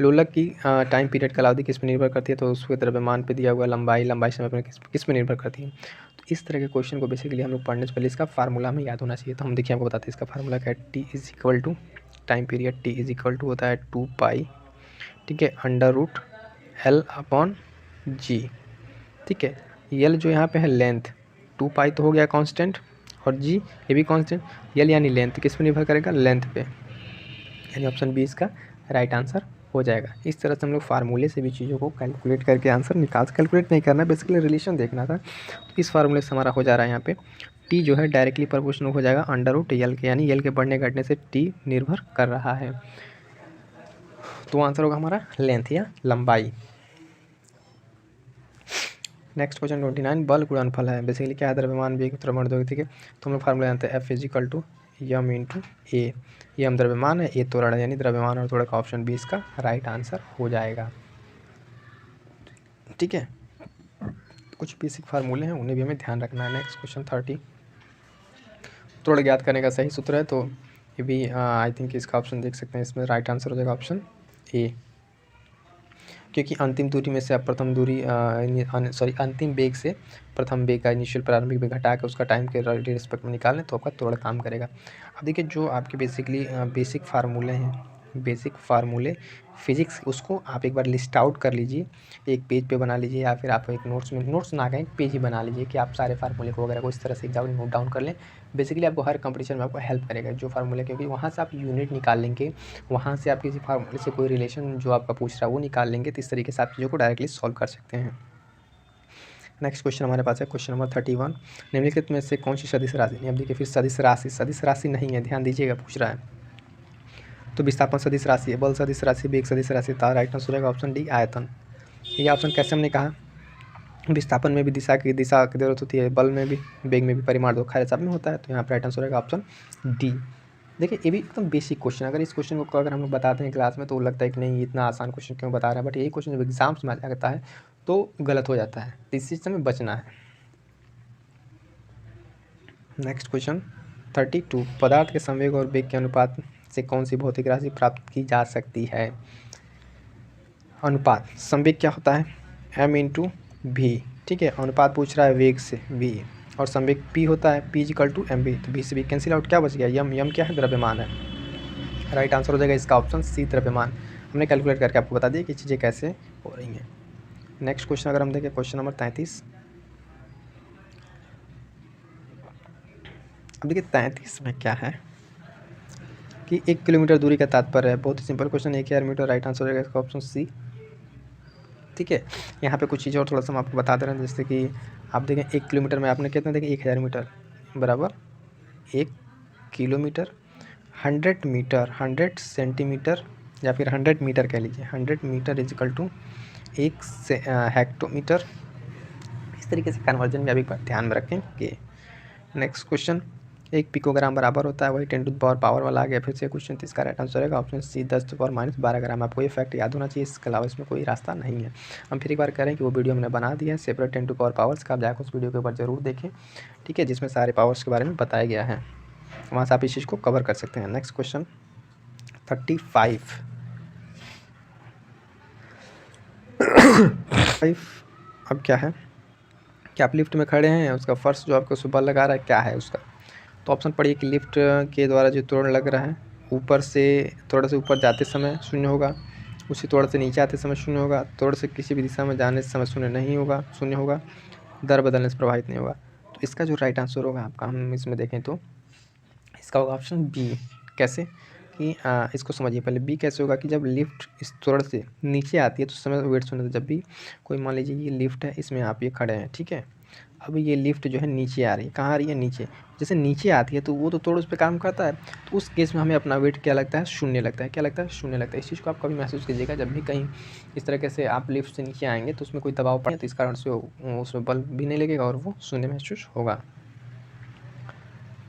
लोलक की टाइम पीरियड कालावधि किस पर निर्भर करती है? तो उसके द्रव्यमान पे दिया हुआ लंबाई समय पर किस पर निर्भर करती है? तो इस तरह के क्वेश्चन को बेसिकली हम लोग पढ़ने से पहले इसका फार्मूला हमें याद होना चाहिए। तो हम देखिए आपको बताते हैं इसका फार्मूला क्या है। T टाइम पीरियड T होता है 2 पाई, ठीक है, √L/G। ठीक है, L जो यहाँ पे है लेंथ, 2 पाई तो हो गया कांस्टेंट, और G ये भी कांस्टेंट। L यानी लेंथ किस पे निर्भर करेगा? लेंथ पे, यानी ऑप्शन बी इसका राइट आंसर हो जाएगा। इस तरह से हम लोग फार्मूले से भी चीज़ों को कैलकुलेट करके आंसर कैलकुलेट नहीं करना, बेसिकली रिलेशन देखना था। तो इस फार्मूले से हमारा हो जा रहा है यहाँ पे T जो है डायरेक्टली प्रोपोर्शनल हो जाएगा √L के, यानी L के बढ़ने घटने से T निर्भर कर रहा है। तो आंसर होगा हमारा लेंथ या लंबाई। Next question 29। बल गुणनफल है, बेसिकली क्या है? द्रव्यमान वेग त्वरण द्रव्यमान। ठीक है, तो हम लोग फार्मूला जानते हैं F=m/a। ये हम द्रव्यमान है, ए त्वरण है, यानी द्रव्यमान और त्वरण का ऑप्शन बी इसका राइट आंसर हो जाएगा। ठीक है, कुछ बेसिक फार्मूले हैं उन्हें भी हमें ध्यान रखना है। Next question 30। त्वरण ज्ञात करने का सही सूत्र है, तो ये भी आई थिंक इसका ऑप्शन देख सकते हैं, इसमें राइट आंसर हो जाएगा ऑप्शन ए, क्योंकि अंतिम दूरी में से आप प्रथम दूरी अंतिम वेग से प्रथम वेग का इनिशियल प्रारंभिक वेग घटा के उसका टाइम के रिस्पेक्ट में निकालें तो आपका त्वरण काम करेगा। अब देखिए जो आपके बेसिकली बेसिक फार्मूले हैं, बेसिक फार्मूले फिजिक्स, उसको आप एक बार लिस्ट आउट कर लीजिए, एक पेज पे बना लीजिए, या फिर आप एक नोट्स ना करें, एक पेज ही बना लीजिए कि आप सारे फार्मूले को वगैरह को इस तरह से एग्जाम नोट डाउन कर लें। बेसिकली आपको हर कंपटीशन में आपको हेल्प करेगा जो फार्मूले, क्योंकि वहाँ से आप यूनिट निकाल लेंगे, वहाँ से आप किसी फार्मूले से कोई रिलेशन जो आपका पूछ रहा है वो निकाल लेंगे, तो इस तरीके से आप चीज़ों को डायरेक्टली सॉल्व कर सकते हैं। नेक्स्ट क्वेश्चन हमारे पास है क्वेश्चन नंबर 31। निम्नलिखित में से कौन सी सदिश राशि नहीं? अब देखिए फिर सदिश राशि नहीं है, ध्यान दीजिएगा, पूछ रहा है। तो विस्थापन सदिश राशि है, बल सदिश राशि, वेग सदिश राशि, था राइट आंसर रहेगा ऑप्शन डी आयतन। ये ऑप्शन कैसे हमने कहा? विस्थापन में भी दिशा की जरूरत होती है, बल में भी, वेग में भी परिमाण दो खैर सब में होता है, तो यहाँ पर राइट आंसर रहेगा ऑप्शन डी। देखिए ये भी एकदम बेसिक क्वेश्चन, अगर इस क्वेश्चन को अगर हम लोग बताते हैं क्लास में तो लगता है कि नहीं इतना आसान क्वेश्चन क्यों बता रहा है, बट यही क्वेश्चन जब एग्जाम्स में आ जाता है तो गलत हो जाता है, तो इस चीज़ से हमें बचना है। Next question 32। पदार्थ के संवेग और वेग के अनुपात से कौन सी भौतिक राशि प्राप्त की जा सकती है? अनुपात, संवेग क्या होता है? m/v। ठीक है, अनुपात पूछ रहा है वेग से v, और संवेग p होता है p=mv, तो v से v कैंसिल आउट, क्या बच गया? यम क्या है? द्रव्यमान है। राइट आंसर हो जाएगा इसका ऑप्शन सी द्रव्यमान। हमने कैलकुलेट करके आपको बता दिया कि चीज़ें कैसे हो रही हैं। नेक्स्ट क्वेश्चन अगर हम देखें क्वेश्चन नंबर 33। अब देखिए 33 में क्या है कि 1 किलोमीटर दूरी का तात्पर्य है, बहुत ही simple question, 1000 metre, right answer हो जाएगा इसका ऑप्शन सी। ठीक है, यहाँ पे कुछ चीज़ें और थोड़ा सा हम आपको बता दे रहे हैं, जैसे कि आप देखें 1 किलोमीटर में आपने कितना देखें 1000 मीटर बराबर 1 किलोमीटर, 100 मीटर 100 सेंटीमीटर, या फिर 100 मीटर कह लीजिए, 100 मीटर = 1 हेक्टोमीटर। इस तरीके से कन्वर्जन भी अभी ध्यान में रखेंगे। नेक्स्ट क्वेश्चन, 1 पिकोग्राम बराबर होता है वही 10 टू द पावर वाला आ गया फिर से क्वेश्चन, तो इसका राइट आंसर रहेगा ऑप्शन सी 10⁻12 ग्राम। आपको ये फैक्ट याद होना चाहिए, इसके अलावा इसमें कोई रास्ता नहीं है। हम फिर एक बार करें कि वो वीडियो हमने बना दिया है सेपरेट 10 टू पावर पावर्स का, आप जाकर उस वीडियो के ऊपर जरूर देखें, ठीक है, जिसमें सारे पावर्स के बारे में बताया गया है, वहाँ से आप इस चीज़ को कवर कर सकते हैं। Next question 35। फाइव। अब क्या है कि आप लिफ्ट में खड़े हैं, उसका फर्श जो आपको सुबह लगा रहा है क्या है उसका, तो ऑप्शन पढ़िए कि लिफ्ट के द्वारा जो त्वरण लग रहा है ऊपर से थोड़ा सा ऊपर जाते समय शून्य होगा, उसी थोड़ा से नीचे आते समय शून्य होगा, थोड़ा से किसी भी दिशा में जाने समय शून्य होगा, दर बदलने से प्रभावित नहीं होगा। तो इसका जो राइट आंसर होगा आपका, हम इसमें देखें तो इसका होगा ऑप्शन बी। कैसे कि इसको समझिए पहले। बी कैसे होगा कि जब लिफ्ट इस त्वरण से नीचे आती है तो समय वेट शून्य। जब भी कोई मान लीजिए ये लिफ्ट है, इसमें आप ये खड़े हैं, ठीक है, अब ये लिफ्ट जो है नीचे आ रही है, कहाँ आ रही है, नीचे। जैसे नीचे आती है तो वो तो थोड़ा उस पर काम करता है, तो उस केस में हमें अपना वेट क्या लगता है, शून्य लगता है। क्या लगता है, शून्य लगता है। इस चीज़ को आप कभी महसूस कीजिएगा जब भी कहीं इस तरीके से आप लिफ्ट से नीचे आएंगे तो उसमें कोई दबाव पड़े तो इस कारण से उसमें बल भी नहीं लगेगा और वो शून्य महसूस होगा।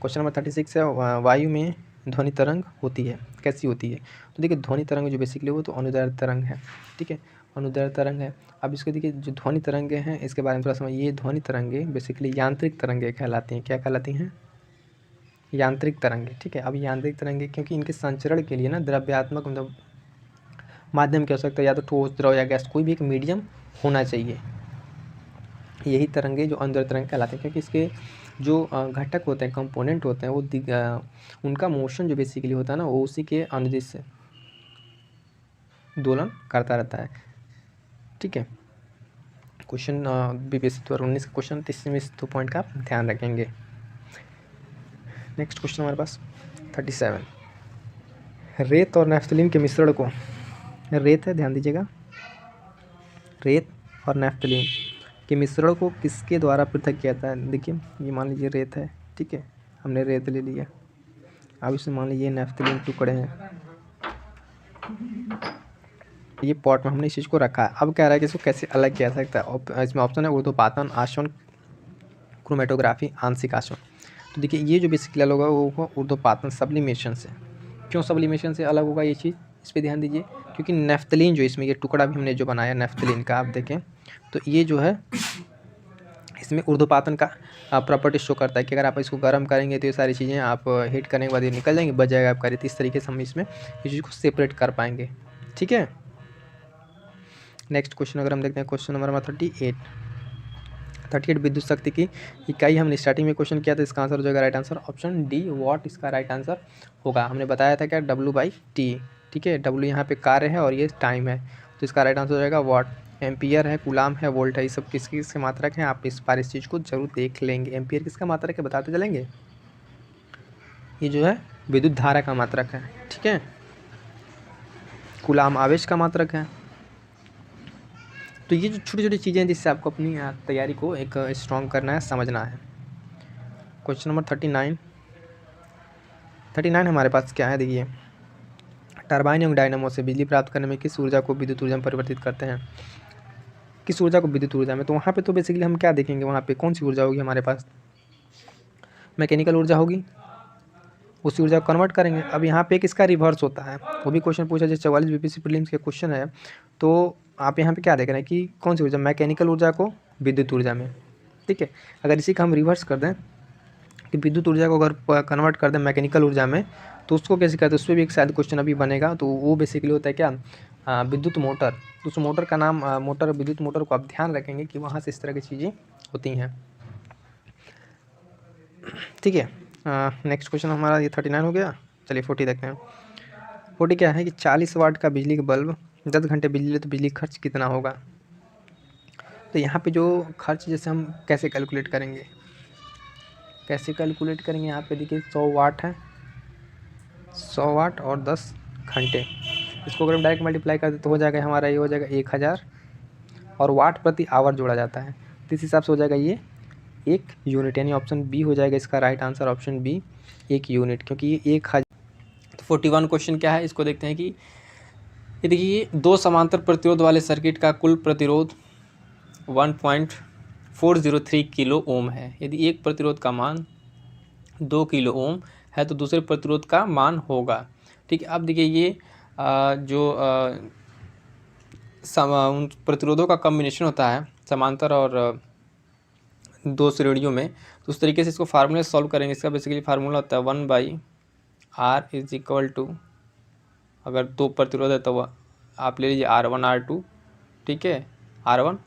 क्वेश्चन नंबर 36 है, वायु में ध्वनि तरंग होती है, कैसी होती है। तो देखिए ध्वनि तरंग जो बेसिकली वो तो अनुदैर्ध्य तरंग है, ठीक है, अनुदैर्ध्य तरंग है। अब इसको देखिए जो ध्वनि तरंगे हैं इसके बारे में थोड़ा समझिए। ये ध्वनि तरंगे बेसिकली यांत्रिक तरंगे कहलाती हैं। क्या कहलाती हैं, यांत्रिक तरंगे, ठीक है। अब यांत्रिक तरंगे क्योंकि इनके संचरण के लिए ना द्रव्यात्मक मतलब माध्यम की आवश्यकता, या तो ठोस, द्रव या गैस, कोई भी एक मीडियम होना चाहिए। यही तरंगे जो अनुदैर्ध्य तरंग कहलाते हैं, क्योंकि इसके जो घटक होते हैं, कंपोनेंट होते हैं, वो उनका मोशन जो बेसिकली होता है ना वो उसी के अनुदिश से दोलन करता रहता है, ठीक है। क्वेश्चन बीपीएससी 2019 का क्वेश्चन, तो इसमें इस 2 पॉइंट का आप ध्यान रखेंगे। नेक्स्ट क्वेश्चन हमारे पास 37, रेत और नैफ्थलीन के मिश्रण को, रेत है ध्यान दीजिएगा, रेत और नैफ्थलीन के मिश्रण को किसके द्वारा पृथक किया जाता है। देखिए ये मान लीजिए रेत है, ठीक है, हमने रेत ले लिया। अब इसमें मान लीजिए नैफ्थलीन टुकड़े हैं, ये पॉट में हमने इस चीज़ को रखा है। अब कह रहा है कि इसको कैसे अलग किया जा सकता है। इसमें ऑप्शन है ऊर्ध्वपातन, आसवन, क्रोमेटोग्राफी, आंशिक आसवन। तो देखिए ये जो बेसिकली अलग होगा वो होगा ऊर्ध्वपातन, सब्लिमेशन से। क्यों सब्लिमेशन से अलग होगा ये चीज़, इस पर ध्यान दीजिए। क्योंकि नैफ्थलीन जो इसमें ये टुकड़ा भी हमने जो बनाया नैफ्थलीन का, आप देखें तो ये जो है इसमें ऊर्ध्वपातन का प्रॉपर्टी शो करता है कि अगर आप इसको गर्म करेंगे तो ये सारी चीज़ें आप हीट करने के बाद ये निकल जाएंगी, बच जाएगा आपका रेत। इस तरीके से हम इसमें इस चीज़ को सेपरेट कर पाएंगे, ठीक है। नेक्स्ट क्वेश्चन अगर हम देखते हैं, क्वेश्चन नंबर 38 विद्युत शक्ति की इकाई हमने स्टार्टिंग में क्वेश्चन किया था, इसका आंसर हो जाएगा right answer option D, what इसका राइट आंसर होगा। हमने बताया था क्या, W/T, ठीक है, W यहाँ पे कार्य है और ये टाइम है, तो इसका राइट आंसर हो जाएगा वॉट। एम्पियर है, कूलाम है, वोल्ट है, ये सब किसके मात्रक हैं, आप इस बार इस चीज़ को जरूर देख लेंगे। एम्पियर किसका मात्रक है बताते चलेंगे, ये जो है विद्युत धारा का मात्रक है, ठीक है। कूलाम आवेश का मात्रक है। तो ये जो छोटी छोटी चीज़ें हैं जिससे आपको अपनी तैयारी को एक स्ट्रॉन्ग करना है, समझना है। क्वेश्चन नंबर 39 हमारे पास क्या है, देखिए, टरबाइन एवं डायनामो से बिजली प्राप्त करने में किस ऊर्जा को विद्युत ऊर्जा में परिवर्तित करते हैं, किस ऊर्जा को विद्युत ऊर्जा में। तो वहाँ पे तो बेसिकली हम क्या देखेंगे, वहाँ पे कौन सी ऊर्जा होगी हमारे पास, मैकेनिकल ऊर्जा होगी, उसी ऊर्जा को कन्वर्ट करेंगे। अब यहाँ पे किसका रिवर्स होता है, वो भी क्वेश्चन पूछा, जैसे 44 बीपीएससी प्रीलिम्स के क्वेश्चन है। तो आप यहाँ पे क्या देख रहे हैं कि कौन सी ऊर्जा, मैकेनिकल ऊर्जा को विद्युत ऊर्जा में, ठीक है। अगर इसी का हम रिवर्स कर दें कि विद्युत ऊर्जा को अगर कन्वर्ट कर दें मैकेनिकल ऊर्जा में, तो उसको कैसे करते हैं, उस पर भी एक शायद क्वेश्चन अभी बनेगा। तो वो बेसिकली होता है क्या, विद्युत मोटर। तो उस मोटर का नाम मोटर, विद्युत मोटर को आप ध्यान रखेंगे कि वहाँ से इस तरह की चीज़ें होती हैं, ठीक है। नेक्स्ट क्वेश्चन हमारा ये 39 हो गया। चलिए 40 देखते हैं। 40 क्या है कि 40 वाट का बिजली का बल्ब 10 घंटे बिजली ले तो बिजली खर्च कितना होगा। तो यहाँ पे जो खर्च जैसे हम कैसे कैलकुलेट करेंगे, यहाँ पे देखिए 100 वाट है, 100 वाट और 10 घंटे, इसको अगर हम डायरेक्ट मल्टीप्लाई कर दे तो हो जाएगा हमारा, ये हो जाएगा 1000 और वाट प्रति आवर जोड़ा जाता है, तो इस हिसाब से हो जाएगा ये 1 यूनिट, यानी ऑप्शन बी हो जाएगा इसका right answer, option B 1 unit, क्योंकि ये 1000। तो 41 क्वेश्चन क्या है, इसको देखते हैं कि ये देखिए 2 समांतर प्रतिरोध वाले सर्किट का कुल प्रतिरोध 1.403 किलो ओम है। यदि एक प्रतिरोध का मान 2 किलो ओम है तो दूसरे प्रतिरोध का मान होगा, ठीक है। अब देखिए ये जो उन प्रतिरोधों का कम्बिनेशन होता है समांतर और 2 श्रेणियों में, तो उस तरीके से इसको फार्मूले सॉल्व करेंगे। इसका बेसिकली फार्मूला होता है 1/r = अगर 2 प्रतिरोध है तो आप ले लीजिए R1 R2 ठीक है, R1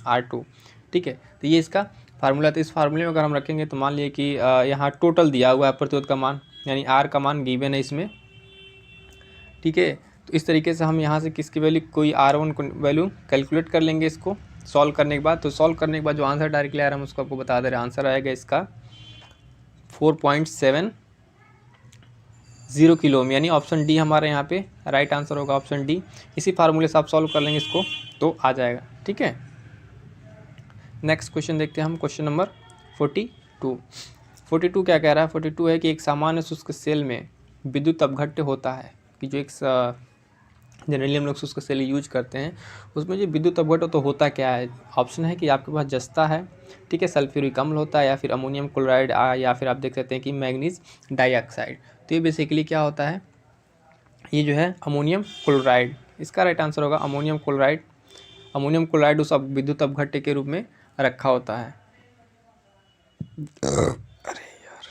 R2, ठीक है। तो ये इसका फार्मूला। तो इस फार्मूले में अगर हम रखेंगे तो मान लिए कि यहाँ टोटल दिया हुआ है प्रतिरोध का मान, यानी R का मान गिवन है इसमें, ठीक है। तो इस तरीके से हम यहाँ से किसकी वैल्यू, कोई R1 को वैल्यू कैलकुलेट कर लेंगे इसको सॉल्व करने के बाद। तो सॉल्व करने के बाद जो आंसर डायरेक्टली आ रहा है हम उसको आपको बता दे रहे हैं। आंसर आएगा इसका 4.70 किलो ओम, यानी ऑप्शन डी हमारे यहाँ पे राइट आंसर होगा, ऑप्शन डी। इसी फार्मूले से आप सॉल्व कर लेंगे इसको तो आ जाएगा, ठीक है। नेक्स्ट क्वेश्चन देखते हैं हम, क्वेश्चन नंबर 42 क्या कह रहा है। 42 है कि एक सामान्य शुष्क सेल में विद्युत अपघट्य होता है, कि जो एक जनरली हम लोग शुष्क सेल यूज करते हैं उसमें जो विद्युत अपघट्य तो होता क्या है। ऑप्शन है कि आपके पास जस्ता है, ठीक है, सल्फ्यूरिक अम्ल होता है, या फिर अमोनियम क्लोराइड, या फिर आप देख सकते हैं कि मैग्नीज डाइऑक्साइड। तो ये बेसिकली क्या होता है, ये जो है अमोनियम क्लोराइड, इसका राइट आंसर होगा अमोनियम क्लोराइड। अमोनियम क्लोराइड उस विद्युत अपघट्य के रूप में रखा होता है। अरे यार,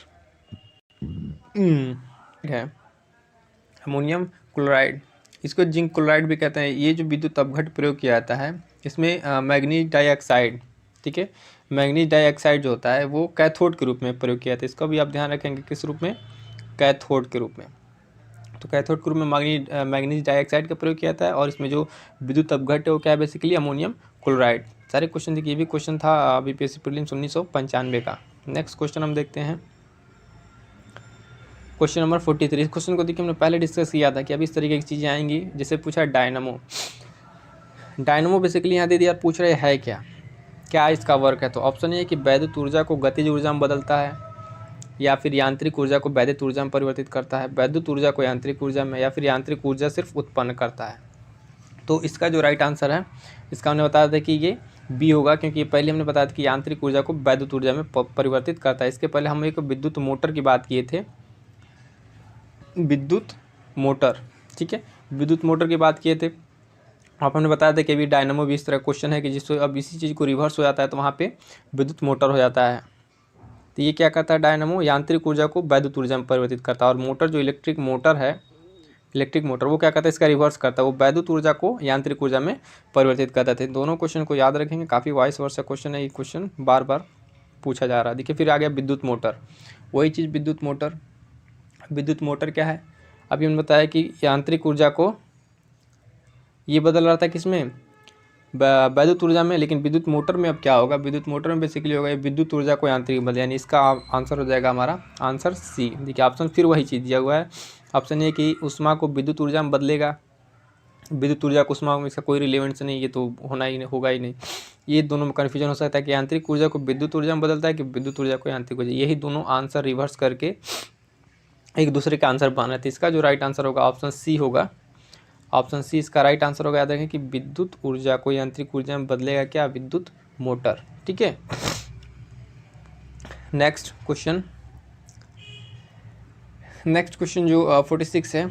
है अमोनियम क्लोराइड, इसको जिंक क्लोराइड भी कहते हैं। ये जो विद्युत अपघट्य प्रयोग किया जाता है इसमें मैग्नीज डाइऑक्साइड, ठीक है, मैग्नीज डाइऑक्साइड जो होता है वो कैथोड के रूप में प्रयोग किया जाता है। इसका भी आप ध्यान रखेंगे, किस रूप में, कैथोड के रूप में। तो कैथोड के रूप में मैग्नीज डाइऑक्साइड का प्रयोग किया जाता है, और इसमें जो विद्युत अपघट्य है वो क्या है, बेसिकली अमोनियम क्लोराइड। सारे क्वेश्चन देखिए, ये भी क्वेश्चन था बीपीएससी प्रीलिम्स 1995 का। नेक्स्ट क्वेश्चन हम देखते हैं, क्वेश्चन नंबर 43। इस क्वेश्चन को देखिए हमने पहले डिस्कस किया था कि अब इस तरीके की चीज़ें आएंगी। जैसे पूछा डायनामो, डायनामो बेसिकली यहाँ दे दिया, पूछ रहे है क्या इसका वर्क है। तो ऑप्शन ये है कि वैद्युत ऊर्जा को गतिज ऊर्जा में बदलता है, या फिर यांत्रिक ऊर्जा को वैद्युत ऊर्जा में परिवर्तित करता है, वैद्युत ऊर्जा को यांत्रिक ऊर्जा में, या फिर यांत्रिक ऊर्जा सिर्फ उत्पन्न करता है। तो इसका जो राइट आंसर है, इसका हमने बताया था कि ये बी होगा, क्योंकि पहले हमने बताया था कि यांत्रिक ऊर्जा को वैद्युत ऊर्जा में परिवर्तित करता है। इसके पहले हम एक विद्युत मोटर की बात किए थे, विद्युत मोटर, ठीक है, विद्युत मोटर की बात किए थे। आप हमने बताया था कि अभी डायनामो भी इस तरह क्वेश्चन है कि जिससे अब इसी चीज़ को रिवर्स हो जाता है तो वहाँ पे विद्युत मोटर हो जाता है। तो ये क्या करता है, डायनामो यांत्रिक ऊर्जा को वैद्युत ऊर्जा में परिवर्तित करता है, और मोटर जो इलेक्ट्रिक मोटर है, इलेक्ट्रिक मोटर, वो क्या करता है, इसका रिवर्स करता है, वो वैद्युत ऊर्जा को यांत्रिक ऊर्जा में परिवर्तित करता है। दोनों क्वेश्चन को याद रखेंगे, काफ़ी वाइस वर्सा क्वेश्चन है, ये क्वेश्चन बार बार पूछा जा रहा है। देखिए फिर आ गया विद्युत मोटर, वही चीज़ विद्युत मोटर। विद्युत मोटर क्या है, अभी हमने बताया कि यांत्रिक ऊर्जा को ये बदल रहा था किसमें, वैद्युत ऊर्जा में, लेकिन विद्युत मोटर में अब क्या होगा, विद्युत मोटर में बेसिकली होगा ये विद्युत ऊर्जा को यांत्रिक बदल, यानी इसका आंसर हो जाएगा हमारा आंसर सी। देखिए ऑप्शन फिर वही चीज़ दिया हुआ है, ऑप्शन ये कि ऊष्मा को विद्युत ऊर्जा में बदलेगा, विद्युत ऊर्जा को ऊष्मा में, इसका कोई रिलेवेंस नहीं, ये तो होना ही नहीं, होगा ही नहीं। ये दोनों में कन्फ्यूजन हो सकता है कि यांत्रिक ऊर्जा को विद्युत ऊर्जा में बदलता है कि विद्युत ऊर्जा को यांत्रिक ऊर्जा, यही दोनों आंसर रिवर्स करके एक दूसरे का आंसर बना है। तो इसका जो राइट आंसर होगा ऑप्शन सी होगा, ऑप्शन सी इसका राइट आंसर होगा। याद रखें कि विद्युत ऊर्जा को यांत्रिक ऊर्जा में बदलेगा क्या, विद्युत मोटर, ठीक है। नेक्स्ट क्वेश्चन जो 46 है,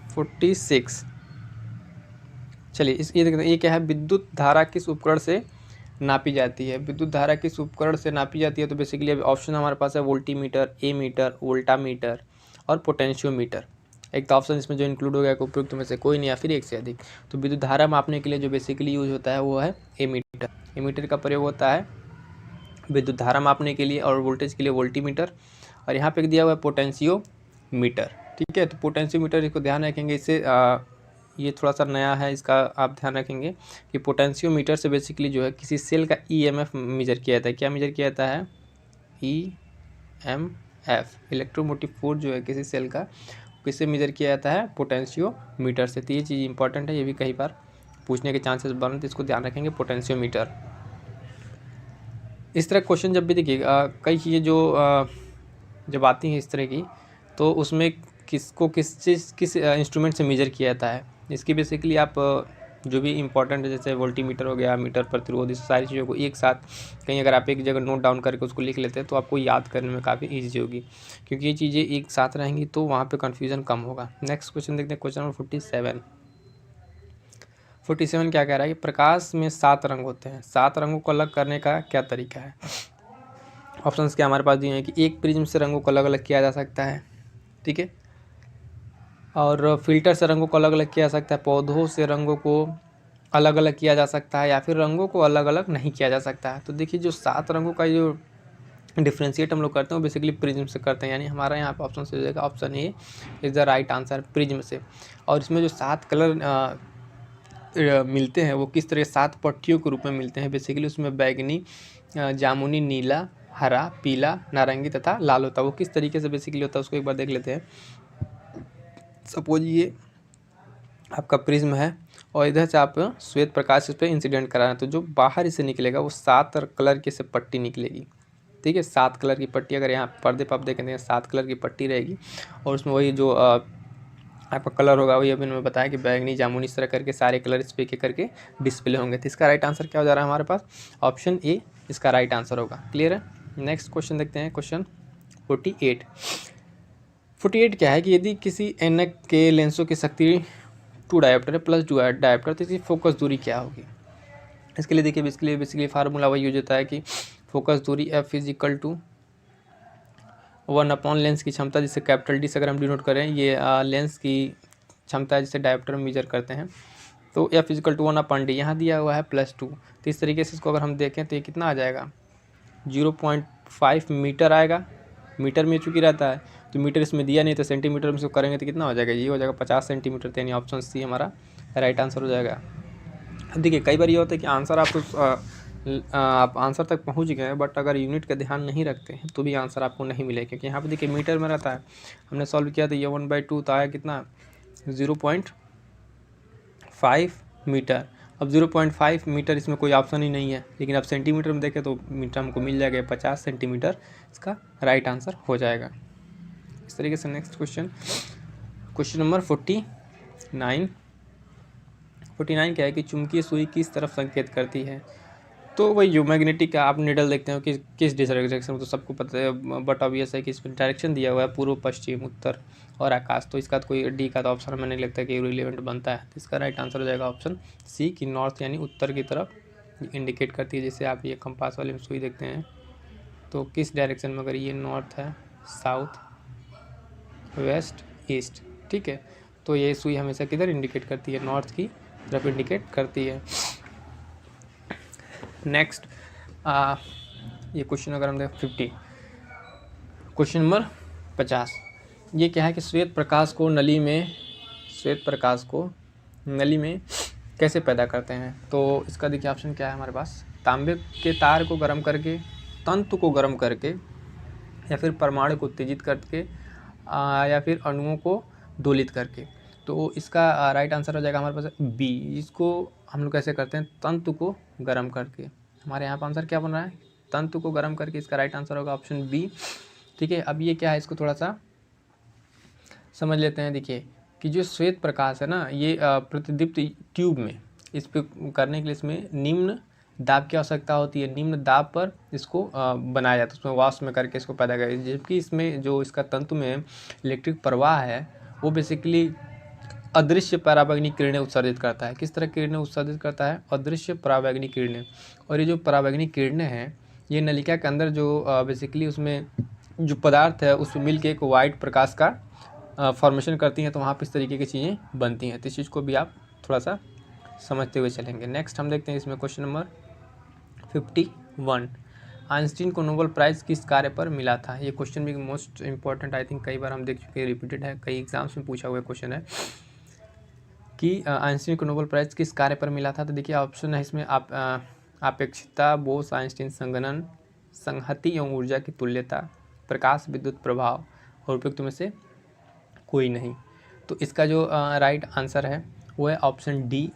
46, चलिए ये देखते हैं, ये क्या है, विद्युत धारा किस उपकरण से नापी जाती है। विद्युत धारा किस उपकरण से नापी जाती है, तो बेसिकली अभी ऑप्शन हमारे पास है वोल्टीमीटर, एमीटर, वोल्टामीटर और पोटेंशियोमीटर। एक तो ऑप्शन इसमें जो इंक्लूड हो गया उपयुक्त में से कोई नहीं, या फिर एक से अधिक। तो विद्युत धारा मापने के लिए जो बेसिकली यूज होता है वो है एमीटर। एमीटर का प्रयोग होता है विद्युत धारा मापने के लिए, और वोल्टेज के लिए वोल्टीमीटर, और यहाँ पे दिया हुआ है पोटेंशियोमीटर, ठीक है। तो पोटेंशियोमीटर इसको ध्यान रखेंगे, इससे ये थोड़ा सा नया है, इसका आप ध्यान रखेंगे कि पोटेंशियोमीटर से बेसिकली जो है किसी सेल का ईएमएफ मेजर किया जाता है। क्या मेजर किया जाता है, ईएमएफ, इलेक्ट्रोमोटिव फोर्स जो है किसी सेल का, किससे मेजर किया जाता है, पोटेंशियोमीटर से। तो ये चीज़ इंपॉर्टेंट है, ये भी कई बार पूछने के चांसेस बने, तो इसको ध्यान रखेंगे, पोटेंशियोमीटर। इस तरह क्वेश्चन जब भी देखिएगा, कई चीज़ें जो जब आती हैं इस तरह की, तो उसमें किस इंस्ट्रूमेंट से मेजर किया जाता है, इसकी बेसिकली आप जो भी इंपॉर्टेंट है, जैसे वोल्टीमीटर हो गया, मीटर, प्रतिरोध, इस सारी चीज़ों को एक साथ कहीं अगर आप एक जगह नोट डाउन करके उसको लिख लेते हैं तो आपको याद करने में काफ़ी ईजी होगी, क्योंकि ये चीज़ें एक साथ रहेंगी तो वहाँ पे कन्फ्यूज़न कम होगा। नेक्स्ट क्वेश्चन देखते हैं, क्वेश्चन नंबर 47 क्या कह रहा है कि प्रकाश में 7 रंग होते हैं, 7 रंगों को अलग करने का क्या तरीका है। ऑप्शंस क्या हमारे पास दिए हैं कि एक प्रिज्म से रंगों को अलग अलग किया जा सकता है, ठीक है, और फिल्टर से रंगों को अलग अलग किया जा सकता है, पौधों से रंगों को अलग अलग किया जा सकता है, या फिर रंगों को अलग अलग नहीं किया जा सकता है। तो देखिए जो 7 रंगों का जो डिफ्रेंशिएट हम लोग करते हैं वो बेसिकली प्रिज्म से करते हैं, यानी हमारा यहाँ पे ऑप्शन से हो जाएगा option A is the right answer, prism से। और इसमें जो 7 कलर मिलते हैं वो किस तरह 7 पट्टियों के रूप में मिलते हैं बेसिकली, उसमें बैगनी, जामुनी, नीला, हरा, पीला, नारंगी तथा लाल होता है। वो किस तरीके से बेसिकली होता है उसको एक बार देख लेते हैं। सपोज ये आपका प्रिज्म है और इधर से आप श्वेत प्रकाश इस पर इंसिडेंट करा रहे हैं, तो जो बाहर इसे निकलेगा वो 7 कलर की से पट्टी निकलेगी। ठीक है, 7 कलर की पट्टी, अगर यहाँ पर्दे पर आप देखेंगे 7 कलर की पट्टी रहेगी और उसमें वही जो आपका कलर होगा वही अभी मैंने बताया कि बैगनी, जामुनी, इस तरह करके सारे कलर इस पे करके डिस्प्ले होंगे। तो इसका राइट आंसर क्या हो जा रहा है हमारे पास, ऑप्शन ए इसका राइट आंसर होगा। क्लियर है। नेक्स्ट क्वेश्चन देखते हैं, क्वेश्चन 48 क्या है कि यदि किसी एनक के लेंसों की शक्ति 2 डायोप्टर है प्लस 2 डायोप्टर, तो इसकी फोकस दूरी क्या होगी। इसके लिए देखिए इसके लिए बेसिकली फार्मूला वही यूज होता है कि फोकस दूरी F is equal to 1 upon lens की क्षमता, जिसे कैपिटल डी से अगर हम डिनोट करें, ये लेंस की क्षमता है जिसे डायोप्टर में मेजर करते हैं। तो F is equal to 1 upon D, यहाँ दिया हुआ है +2। तो इस तरीके से इसको अगर हम देखें तो ये कितना आ जाएगा, 0.5 मीटर आएगा। मीटर में चूँकि रहता है तो मीटर इसमें दिया नहीं, तो सेंटीमीटर में इसको करेंगे तो कितना हो जाएगा, ये हो जाएगा 50 सेंटीमीटर। तो यानी ऑप्शन सी हमारा राइट आंसर हो जाएगा। देखिए कई बार ये होता है कि आंसर आप आंसर तक पहुंच गए बट अगर यूनिट का ध्यान नहीं रखते हैं तो भी आंसर आपको नहीं मिलेगा, क्योंकि यहाँ पे देखिए मीटर में रहता है। हमने सॉल्व किया तो ये 1/2 तो आया कितना, 0.5 मीटर। अब 0.5 मीटर इसमें कोई ऑप्शन ही नहीं है, लेकिन अब सेंटीमीटर में देखें तो मीटर हमको मिल जाएगा 50 सेंटीमीटर, इसका राइट आंसर हो जाएगा। इस तरीके से नेक्स्ट क्वेश्चन, क्वेश्चन नंबर 49 क्या है कि चुंबकीय सुई किस तरफ संकेत करती है। तो वही जो मैग्नेटिक आप निडल देखते हो कि किस डायरेक्शन में, तो सबको पता है बट ऑब्वियस है कि इसमें डायरेक्शन दिया हुआ है पूर्व, पश्चिम, उत्तर और आकाश। तो इसका तो कोई डी का तो ऑप्शन हमें नहीं लगता कि रिलेवेंट बनता है। तो इसका राइट आंसर हो जाएगा ऑप्शन सी की नॉर्थ यानी उत्तर की तरफ इंडिकेट करती है। जैसे आप ये कंपास वाले में सुई देखते हैं तो किस डायरेक्शन में, अगर ये नॉर्थ है, साउथ, वेस्ट, ईस्ट, ठीक है, तो ये सुई हमेशा किधर इंडिकेट करती है, नॉर्थ की तरफ इंडिकेट करती है। नेक्स्ट ये क्वेश्चन अगर हम देखें 50, क्वेश्चन नंबर 50, ये क्या है कि श्वेत प्रकाश को नली में कैसे पैदा करते हैं। तो इसका देखिए ऑप्शन क्या है हमारे पास, तांबे के तार को गर्म करके, तंतु को गर्म करके, या फिर परमाणु को उत्तेजित करके, या फिर अणुओं को दोलित करके। तो इसका राइट आंसर हो जाएगा हमारे पास बी। इसको हम लोग कैसे करते हैं, तंतु को गर्म करके। हमारे यहाँ पर आंसर क्या बन रहा है, तंतु को गर्म करके। इसका राइट आंसर होगा ऑप्शन बी। ठीक है, अब ये क्या है इसको थोड़ा सा समझ लेते हैं। देखिए कि जो श्वेत प्रकाश है ना, ये प्रतिदीप्त ट्यूब में इस पे करने के लिए इसमें निम्न दाब की आवश्यकता होती है। निम्न दाब पर इसको बनाया जाता है, उसमें वाष्प में करके इसको पैदा करें। जबकि इसमें जो इसका तंतु में इलेक्ट्रिक प्रवाह है वो बेसिकली अदृश्य पराबैंगनी किरणें उत्सर्जित करता है। किस तरह किरणें उत्सर्जित करता है, अदृश्य पराबैंगनी किरणें। और ये जो पराबैंगनी किरणें हैं ये नलिका के अंदर जो बेसिकली उसमें जो पदार्थ है उसमें मिल के एक वाइट प्रकाश का फॉर्मेशन करती हैं। तो वहाँ पर इस तरीके की चीज़ें बनती हैं। तो इस चीज़ को भी आप थोड़ा सा समझते हुए चलेंगे। नेक्स्ट हम देखते हैं इसमें क्वेश्चन नंबर 51, आइंस्टीन को नोबेल प्राइज़ किस कार्य पर मिला था। ये क्वेश्चन भी मोस्ट इंपॉर्टेंट, आई थिंक कई बार हम देख चुके हैं, रिपीटेड है, कई एग्जाम्स में पूछा हुआ क्वेश्चन है कि आइंस्टीन को नोबेल प्राइज़ किस कार्य पर मिला था। तो देखिए ऑप्शन है इसमें अपेक्षिता, बोस आइंस्टीन संगणन, संहति एवं ऊर्जा की तुल्यता, प्रकाश विद्युत प्रभाव और उपयुक्त में से कोई नहीं। तो इसका जो राइट आंसर है वो है ऑप्शन डी,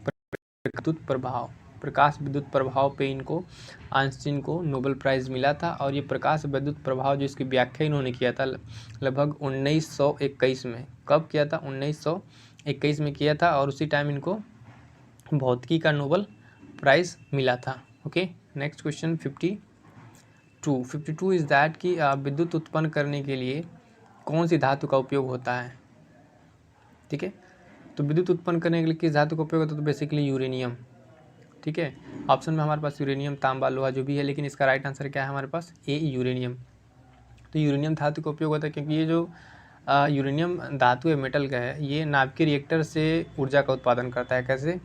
विद्युत प्रभाव। प्रकाश विद्युत प्रभाव पे इनको आइंस्टीन को नोबेल प्राइज़ मिला था। और ये प्रकाश विद्युत प्रभाव जो इसकी व्याख्या इन्होंने किया था लगभग 1921 में। कब किया था, 1921 में किया था। और उसी टाइम इनको भौतिकी का नोबेल प्राइज़ मिला था। Okay, next question 52 is that कि विद्युत उत्पन्न करने के लिए कौन सी धातु का उपयोग होता है। ठीक है, तो विद्युत उत्पन्न करने के लिए किस धातु का उपयोग होता है, तो बेसिकली यूरेनियम। ठीक है, ऑप्शन में हमारे पास यूरेनियम, तांबा, लोहा जो भी है, लेकिन इसका राइट आंसर क्या है हमारे पास, ए यूरेनियम। तो यूरेनियम धातु का उपयोग होता है क्योंकि ये जो यूरेनियम धातु या मेटल का है, ये नाभिकीय रिएक्टर से ऊर्जा का उत्पादन करता है। कैसे?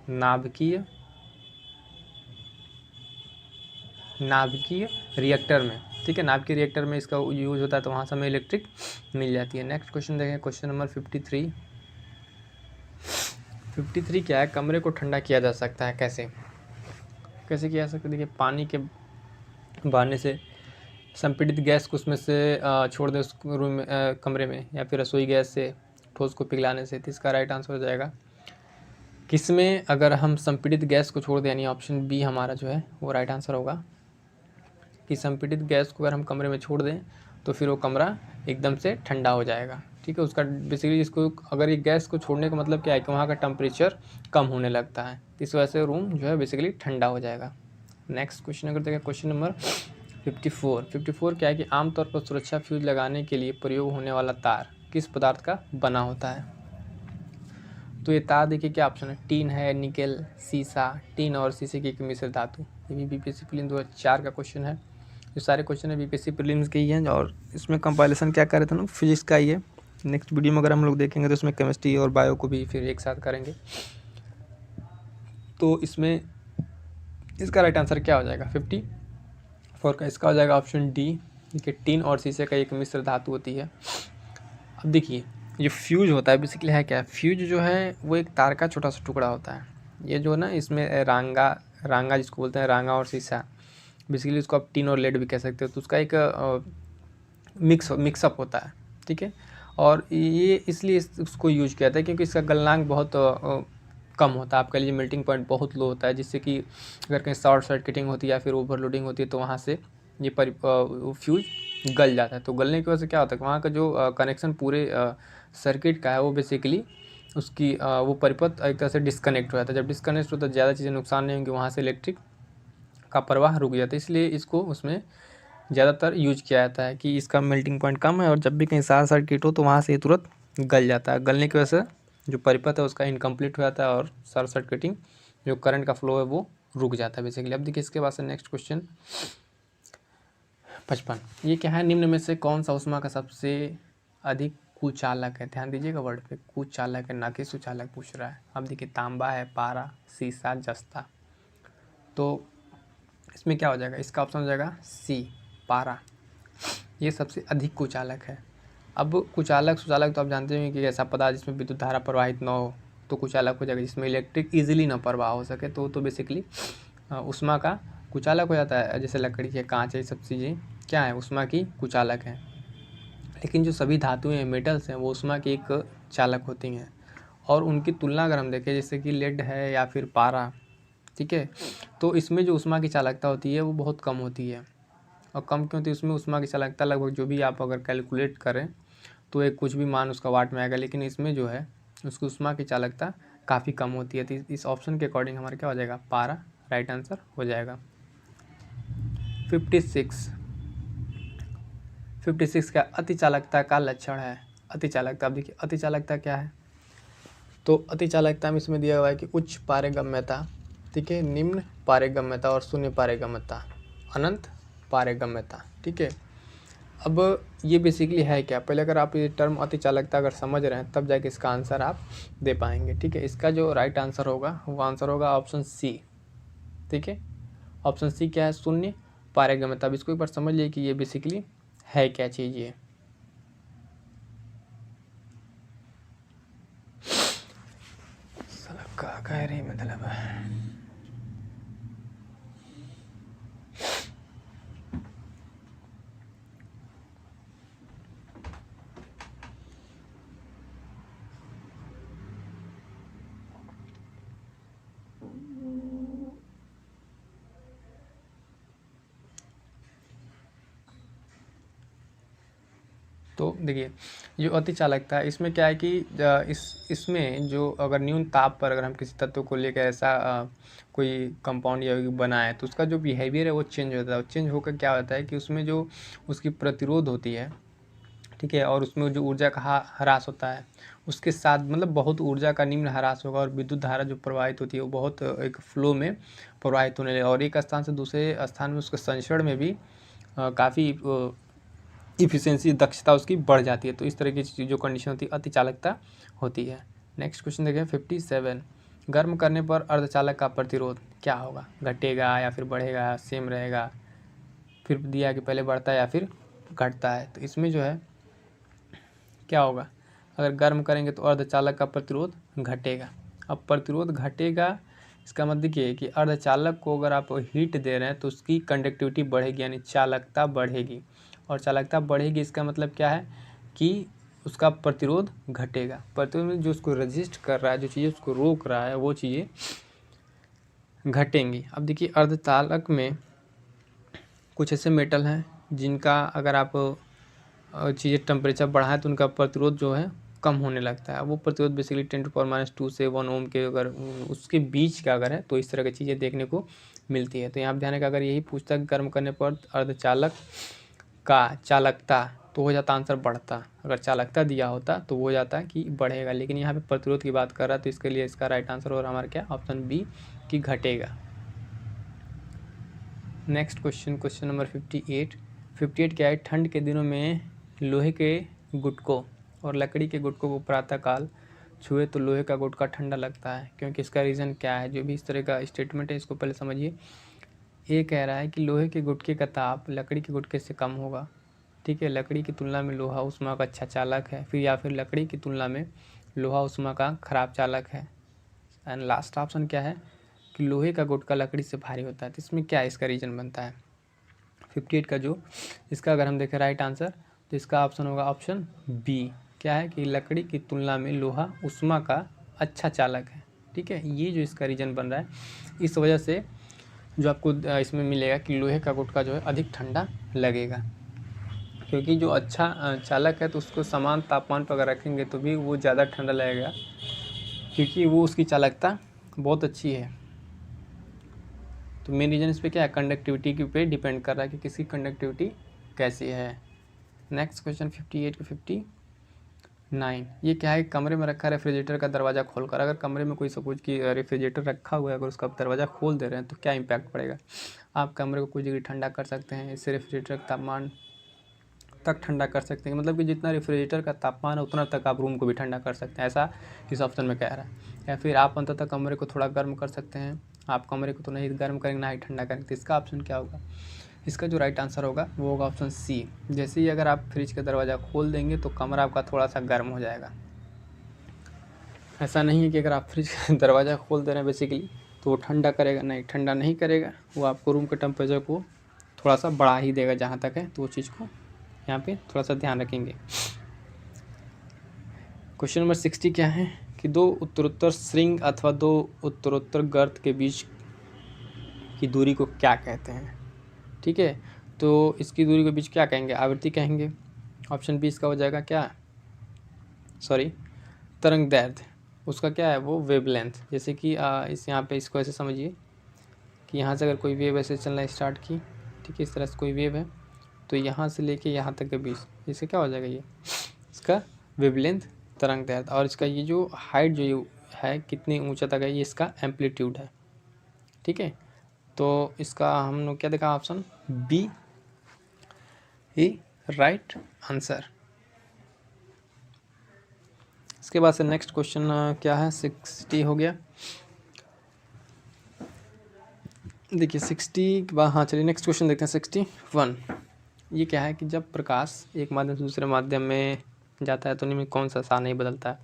नाभिकीय रिएक्टर में, ठीक है, नाभिकीय रिएक्टर में इसका यूज होता है, तो वहाँ से हमें इलेक्ट्रिक मिल जाती है। नेक्स्ट क्वेश्चन देखें, क्वेश्चन नंबर 53। 53 क्या है? कमरे को ठंडा किया जा सकता है। कैसे कैसे किया जा सकता है? देखिए, पानी के बहाने से संपीड़ित गैस को उसमें से छोड़ दें उस रूम में, कमरे में, या फिर रसोई गैस से ठोस को पिघलाने से। तो इसका राइट आंसर हो जाएगा किसमें? अगर हम संपीड़ित गैस को छोड़ दें, यानी ऑप्शन बी हमारा जो है वो राइट आंसर होगा कि संपीड़ित गैस को अगर हम कमरे में छोड़ दें तो फिर वो कमरा एकदम से ठंडा हो जाएगा, ठीक है। उसका बेसिकली इसको, अगर ये गैस को छोड़ने का मतलब क्या है कि वहाँ का टेम्परेचर कम होने लगता है, इस वजह से रूम जो है बेसिकली ठंडा हो जाएगा। नेक्स्ट क्वेश्चन अगर देखें, क्वेश्चन नंबर 54 क्या है कि आमतौर पर सुरक्षा फ्यूज लगाने के लिए प्रयोग होने वाला तार किस पदार्थ का बना होता है? तो ये तार देखिए क्या ऑप्शन है, टीन है, निकेल, सीसा, टीन और शीशे की एक मिश्र धातु। ये भी बीपीएससी प्रीलिम्स 2004 का क्वेश्चन है। जो सारे क्वेश्चन है बीपीएससी प्रीलिम्स के ही हैं, और इसमें कंपाइलेशन क्या कर रहे थे ना, फिजिक्स का ही है। नेक्स्ट वीडियो में अगर हम लोग देखेंगे तो इसमें केमिस्ट्री और बायो को भी फिर एक साथ करेंगे। तो इसमें इसका राइट आंसर क्या हो जाएगा? 54 का इसका हो जाएगा ऑप्शन डी। देखिए, टीन और शीशे का एक मिश्र धातु होती है। अब देखिए, ये फ्यूज होता है बेसिकली है क्या? फ्यूज जो है वो एक तार का छोटा सा टुकड़ा होता है। ये जो है ना, इसमें रांगा जिसको बोलते हैं, रांगा और शीशा, बेसिकली इसको आप टीन और लेड भी कह सकते हो। तो उसका एक मिक्सअप होता है, ठीक है। और ये इसलिए उसको यूज किया जाता है क्योंकि इसका गलनांक बहुत कम होता है। आप कह लीजिए मेल्टिंग पॉइंट बहुत लो होता है, जिससे कि अगर कहीं शॉर्ट सर्किटिंग होती है या फिर ओवरलोडिंग होती है तो वहाँ से ये फ्यूज गल जाता है। तो गलने की वजह से क्या होता है, वहाँ का जो कनेक्शन पूरे सर्किट का है वो बेसिकली उसकी वो परिपथ एक तरह से डिस्कनेक्ट हो जाता है। जब डिस्कनेक्ट होता है ज़्यादा चीज़ें नुकसान नहीं होंगी, वहाँ से इलेक्ट्रिक का प्रवाह रुक जाता है। इसलिए इसको उसमें ज़्यादातर यूज किया जाता है कि इसका मेल्टिंग पॉइंट कम है, और जब भी कहीं शॉर्ट सर्किट हो तो वहाँ से ये तुरंत गल जाता है। गलने की वजह से जो परिपथ है उसका इनकम्प्लीट हो जाता है, और शॉर्ट सर्किटिंग जो करंट का फ्लो है वो रुक जाता है बेसिकली। अब देखिए इसके बाद से नेक्स्ट क्वेश्चन 55, ये क्या है? निम्न में से कौन सा ऊष्मा का सबसे अधिक कुचालक है? ध्यान दीजिएगा वर्ड पे, कुचालक है, ना कि सुचालक पूछ रहा है। अब देखिए, तांबा है, पारा, सीसा, जस्ता। तो इसमें क्या हो जाएगा? इसका ऑप्शन हो जाएगा सी, पारा। ये सबसे अधिक कुचालक है। अब कुचालक सुचालक तो आप जानते हैं कि ऐसा पदार्थ जिसमें विद्युत धारा प्रवाहित न हो तो कुचालक हो जाएगा, जिसमें इलेक्ट्रिक इजीली न प्रवाह हो सके तो बेसिकली ऊष्मा का कुचालक हो जाता है। जैसे लकड़ी है, कांच है, ये सब चीज़ें क्या है? ऊष्मा की कुचालक हैं। लेकिन जो सभी धातुएं हैं, मेटल्स हैं, वो ऊष्मा की एक चालक होती हैं। और उनकी तुलना अगर हम देखें, जैसे कि लेड है या फिर पारा, ठीक है, तो इसमें जो ऊष्मा की चालकता होती है वो बहुत कम होती है। और कम क्यों होती है? उसमें ऊष्मा की चालकता लगभग जो भी आप अगर कैलकुलेट करें तो एक कुछ भी मान उसका वाट में आएगा, लेकिन इसमें जो है उसकी ऊष्मा की चालकता काफ़ी कम होती है। तो इस ऑप्शन के अकॉर्डिंग हमारा क्या हो जाएगा? पारा राइट आंसर हो जाएगा। 56 क्या अति चालकता का लक्षण है? अति चालकता, अब देखिए अति चालकता क्या है? तो अति चालकता में इसमें दिया हुआ है कि उच्च पारगम्यता, ठीक है, निम्न पारगम्यता और शून्य पारगम्यता, अनंत पारगम्यता, ठीक है। अब ये बेसिकली है क्या? पहले अगर आप ये टर्म अति चालकता अगर समझ रहे हैं तब जाके इसका आंसर आप दे पाएंगे, ठीक है। इसका जो राइट आंसर होगा वो आंसर होगा ऑप्शन सी, ठीक है। ऑप्शन सी क्या है? शून्य पारगम्यता। अब इसको एक बार समझ लिए कि ये बेसिकली है क्या चीज़। ये क्या कह रही मतलब है? तो देखिए, जो अति चालकता है इसमें क्या है कि इसमें जो अगर न्यून ताप पर अगर हम किसी तत्व को लेकर ऐसा कोई कंपाउंड या बनाए तो उसका जो बिहेवियर है वो चेंज होता है। चेंज होकर क्या होता है कि उसमें जो उसकी प्रतिरोध होती है, ठीक है, और उसमें जो ऊर्जा का ह्रास होता है उसके साथ, मतलब बहुत ऊर्जा का निम्न ह्रास होगा, और विद्युत धारा जो प्रवाहित होती है वो बहुत एक फ्लो में प्रवाहित होने लगे, और एक स्थान से दूसरे स्थान में उसके संचरण में भी काफ़ी इफिशियंसी, दक्षता उसकी बढ़ जाती है। तो इस तरह की जो कंडीशन होती है अति चालकता होती है। नेक्स्ट क्वेश्चन देखें 57। गर्म करने पर अर्धचालक का प्रतिरोध क्या होगा? घटेगा या फिर बढ़ेगा, सेम रहेगा? फिर दिया कि पहले बढ़ता है या फिर घटता है। तो इसमें जो है क्या होगा, अगर गर्म करेंगे तो अर्धचालक का प्रतिरोध घटेगा। अब प्रतिरोध घटेगा इसका मतलब ये है कि अर्धचालक को अगर आप हीट दे रहे हैं तो उसकी कंडक्टिविटी बढ़ेगी, यानी चालकता बढ़ेगी। और चालकता बढ़ेगी इसका मतलब क्या है कि उसका प्रतिरोध घटेगा। प्रतिरोध जो उसको रेजिस्ट कर रहा है, जो चीज़ें उसको रोक रहा है, वो चीज़ें घटेंगी। अब देखिए अर्धचालक में कुछ ऐसे मेटल हैं जिनका अगर आप चीज़ें टेम्परेचर बढ़ाएं तो उनका प्रतिरोध जो है कम होने लगता है। वो प्रतिरोध बेसिकली 10⁻² से 1 ओम के अगर उसके बीच का अगर है तो इस तरह की चीज़ें देखने को मिलती है। तो यहाँ पर ध्यान रखा, अगर यही पूछता है गर्म करने पर अर्धचालक का चालकता तो हो जाता आंसर बढ़ता। अगर चालकता दिया होता तो वो हो जाता कि बढ़ेगा, लेकिन यहाँ पे प्रतिरोध की बात कर रहा है तो इसके लिए इसका राइट आंसर और हमारा क्या, ऑप्शन बी कि घटेगा। नेक्स्ट क्वेश्चन, क्वेश्चन नंबर 58 क्या है? ठंड के दिनों में लोहे के गुटकों और लकड़ी के गुटकों को प्रातःकाल छुए तो लोहे का गुटका ठंडा लगता है, क्योंकि इसका रीज़न क्या है? जो भी इस तरह का स्टेटमेंट है इसको पहले समझिए। ये कह रहा है कि लोहे के गुटके का ताप लकड़ी के गुटके से कम होगा, ठीक है। लकड़ी की तुलना में लोहा ऊष्मा का अच्छा चालक है, फिर या फिर लकड़ी की तुलना में लोहा ऊष्मा का खराब चालक है। एंड लास्ट ऑप्शन क्या है कि लोहे का गुटका लकड़ी से भारी होता है। तो इसमें क्या इसका रीज़न बनता है 58 का? जो इसका अगर हम देखें राइट आंसर तो इसका ऑप्शन होगा ऑप्शन बी। क्या है कि लकड़ी की तुलना में लोहा ऊष्मा का अच्छा चालक है, ठीक है। ये जो इसका रीज़न बन रहा है, इस वजह से जो आपको इसमें मिलेगा कि लोहे का गुटका जो है अधिक ठंडा लगेगा, क्योंकि जो अच्छा चालक है तो उसको समान तापमान पर अगर रखेंगे तो भी वो ज़्यादा ठंडा लगेगा, क्योंकि वो उसकी चालकता बहुत अच्छी है। तो मेन रीज़न इस पर क्या है, कंडक्टिविटी के पे डिपेंड कर रहा है कि किसकी कंडक्टिविटी कैसी है। नेक्स्ट क्वेश्चन 58 के 59, ये क्या है? कमरे में रखा रेफ्रिजरेटर का दरवाज़ा खोलकर, अगर कमरे में कोई सपोज कि रेफ्रिजरेटर रखा हुआ है, अगर उसका दरवाज़ा खोल दे रहे हैं तो क्या इम्पैक्ट पड़ेगा? आप कमरे को कुछ डिग्री ठंडा कर सकते हैं, इससे रेफ्रिजरेटर का तापमान तक ठंडा कर सकते हैं, मतलब कि जितना रेफ्रिजरेटर का तापमान है उतना तक आप रूम को भी ठंडा कर सकते हैं, ऐसा इस ऑप्शन में कह रहा है। या फिर आप अंततः कमरे को थोड़ा गर्म कर सकते हैं, आप कमरे को तो नहीं गर्म करेंगे ना ही ठंडा करेंगे। तो इसका ऑप्शन क्या होगा? इसका जो राइट आंसर होगा वो होगा ऑप्शन सी। जैसे ही अगर आप फ्रिज का दरवाज़ा खोल देंगे तो कमरा आपका थोड़ा सा गर्म हो जाएगा। ऐसा नहीं है कि अगर आप फ्रिज का दरवाज़ा खोल दे रहे हैं बेसिकली तो वो ठंडा करेगा, नहीं, ठंडा नहीं करेगा, वो आपको रूम के टेम्परेचर को थोड़ा सा बढ़ा ही देगा जहाँ तक है। तो वो चीज़ को यहाँ पे थोड़ा सा ध्यान रखेंगे। क्वेश्चन नंबर 60 क्या है कि दो उत्तरोत्तर श्रृंग अथवा दो उत्तरोत्तर गर्त के बीच की दूरी को क्या कहते हैं, ठीक है। तो इसकी दूरी के बीच क्या कहेंगे? आवृत्ति कहेंगे। ऑप्शन बी इसका हो जाएगा क्या, सॉरी, तरंग दैर्ध्य। उसका क्या है वो वेवलेंथ। जैसे कि इस यहाँ पे इसको ऐसे समझिए कि यहाँ से अगर कोई वेव ऐसे चलना स्टार्ट की, ठीक है, इस तरह से कोई वेव है तो यहाँ से लेके यहाँ तक के बीच, इससे क्या हो जाएगा, ये इसका वेवलेंथ तरंग दैर्ध्य। और इसका ये जो हाइट जो है कितनी ऊंचा तक है, ये इसका एम्पलीट्यूड है, ठीक है। तो इसका हम लोग क्या देखा, ऑप्शन बी ही राइट आंसर। इसके बाद से नेक्स्ट क्वेश्चन क्या है, 60 हो गया। देखिए 60 के बाद, हाँ चलिए नेक्स्ट क्वेश्चन देखते हैं 61। ये क्या है कि जब प्रकाश एक माध्यम से दूसरे माध्यम में जाता है तो निम्न कौन सा सा नहीं बदलता है?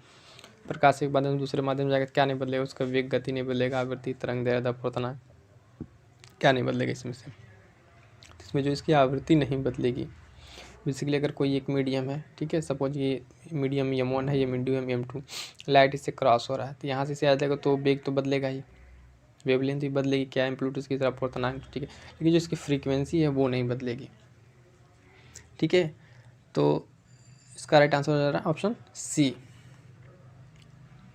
प्रकाश एक माध्यम से दूसरे माध्यम में जाएगा क्या नहीं बदलेगा? उसका वेग, गति नहीं बदलेगा, आवृत्ति, तरंग दैर्ध्य, अपवर्तनांक, क्या नहीं बदलेगा इसमें से? इसमें जो इसकी आवृत्ति नहीं बदलेगी। बेसिकली अगर कोई एक मीडियम है, ठीक है, सपोज ये मीडियम M1 है, ये मीडियम M2, लाइट इससे क्रॉस हो रहा है तो यहाँ से आ जाएगा तो वेग तो बदलेगा ही, वेवलेंथ भी बदलेगी, क्या एम्पलीट्यूड की तरफ अपवर्तनांक, ठीक है, लेकिन जो इसकी फ्रीक्वेंसी है वो नहीं बदलेगी, ठीक है। तो इसका राइट आंसर हो जा रहा है ऑप्शन सी।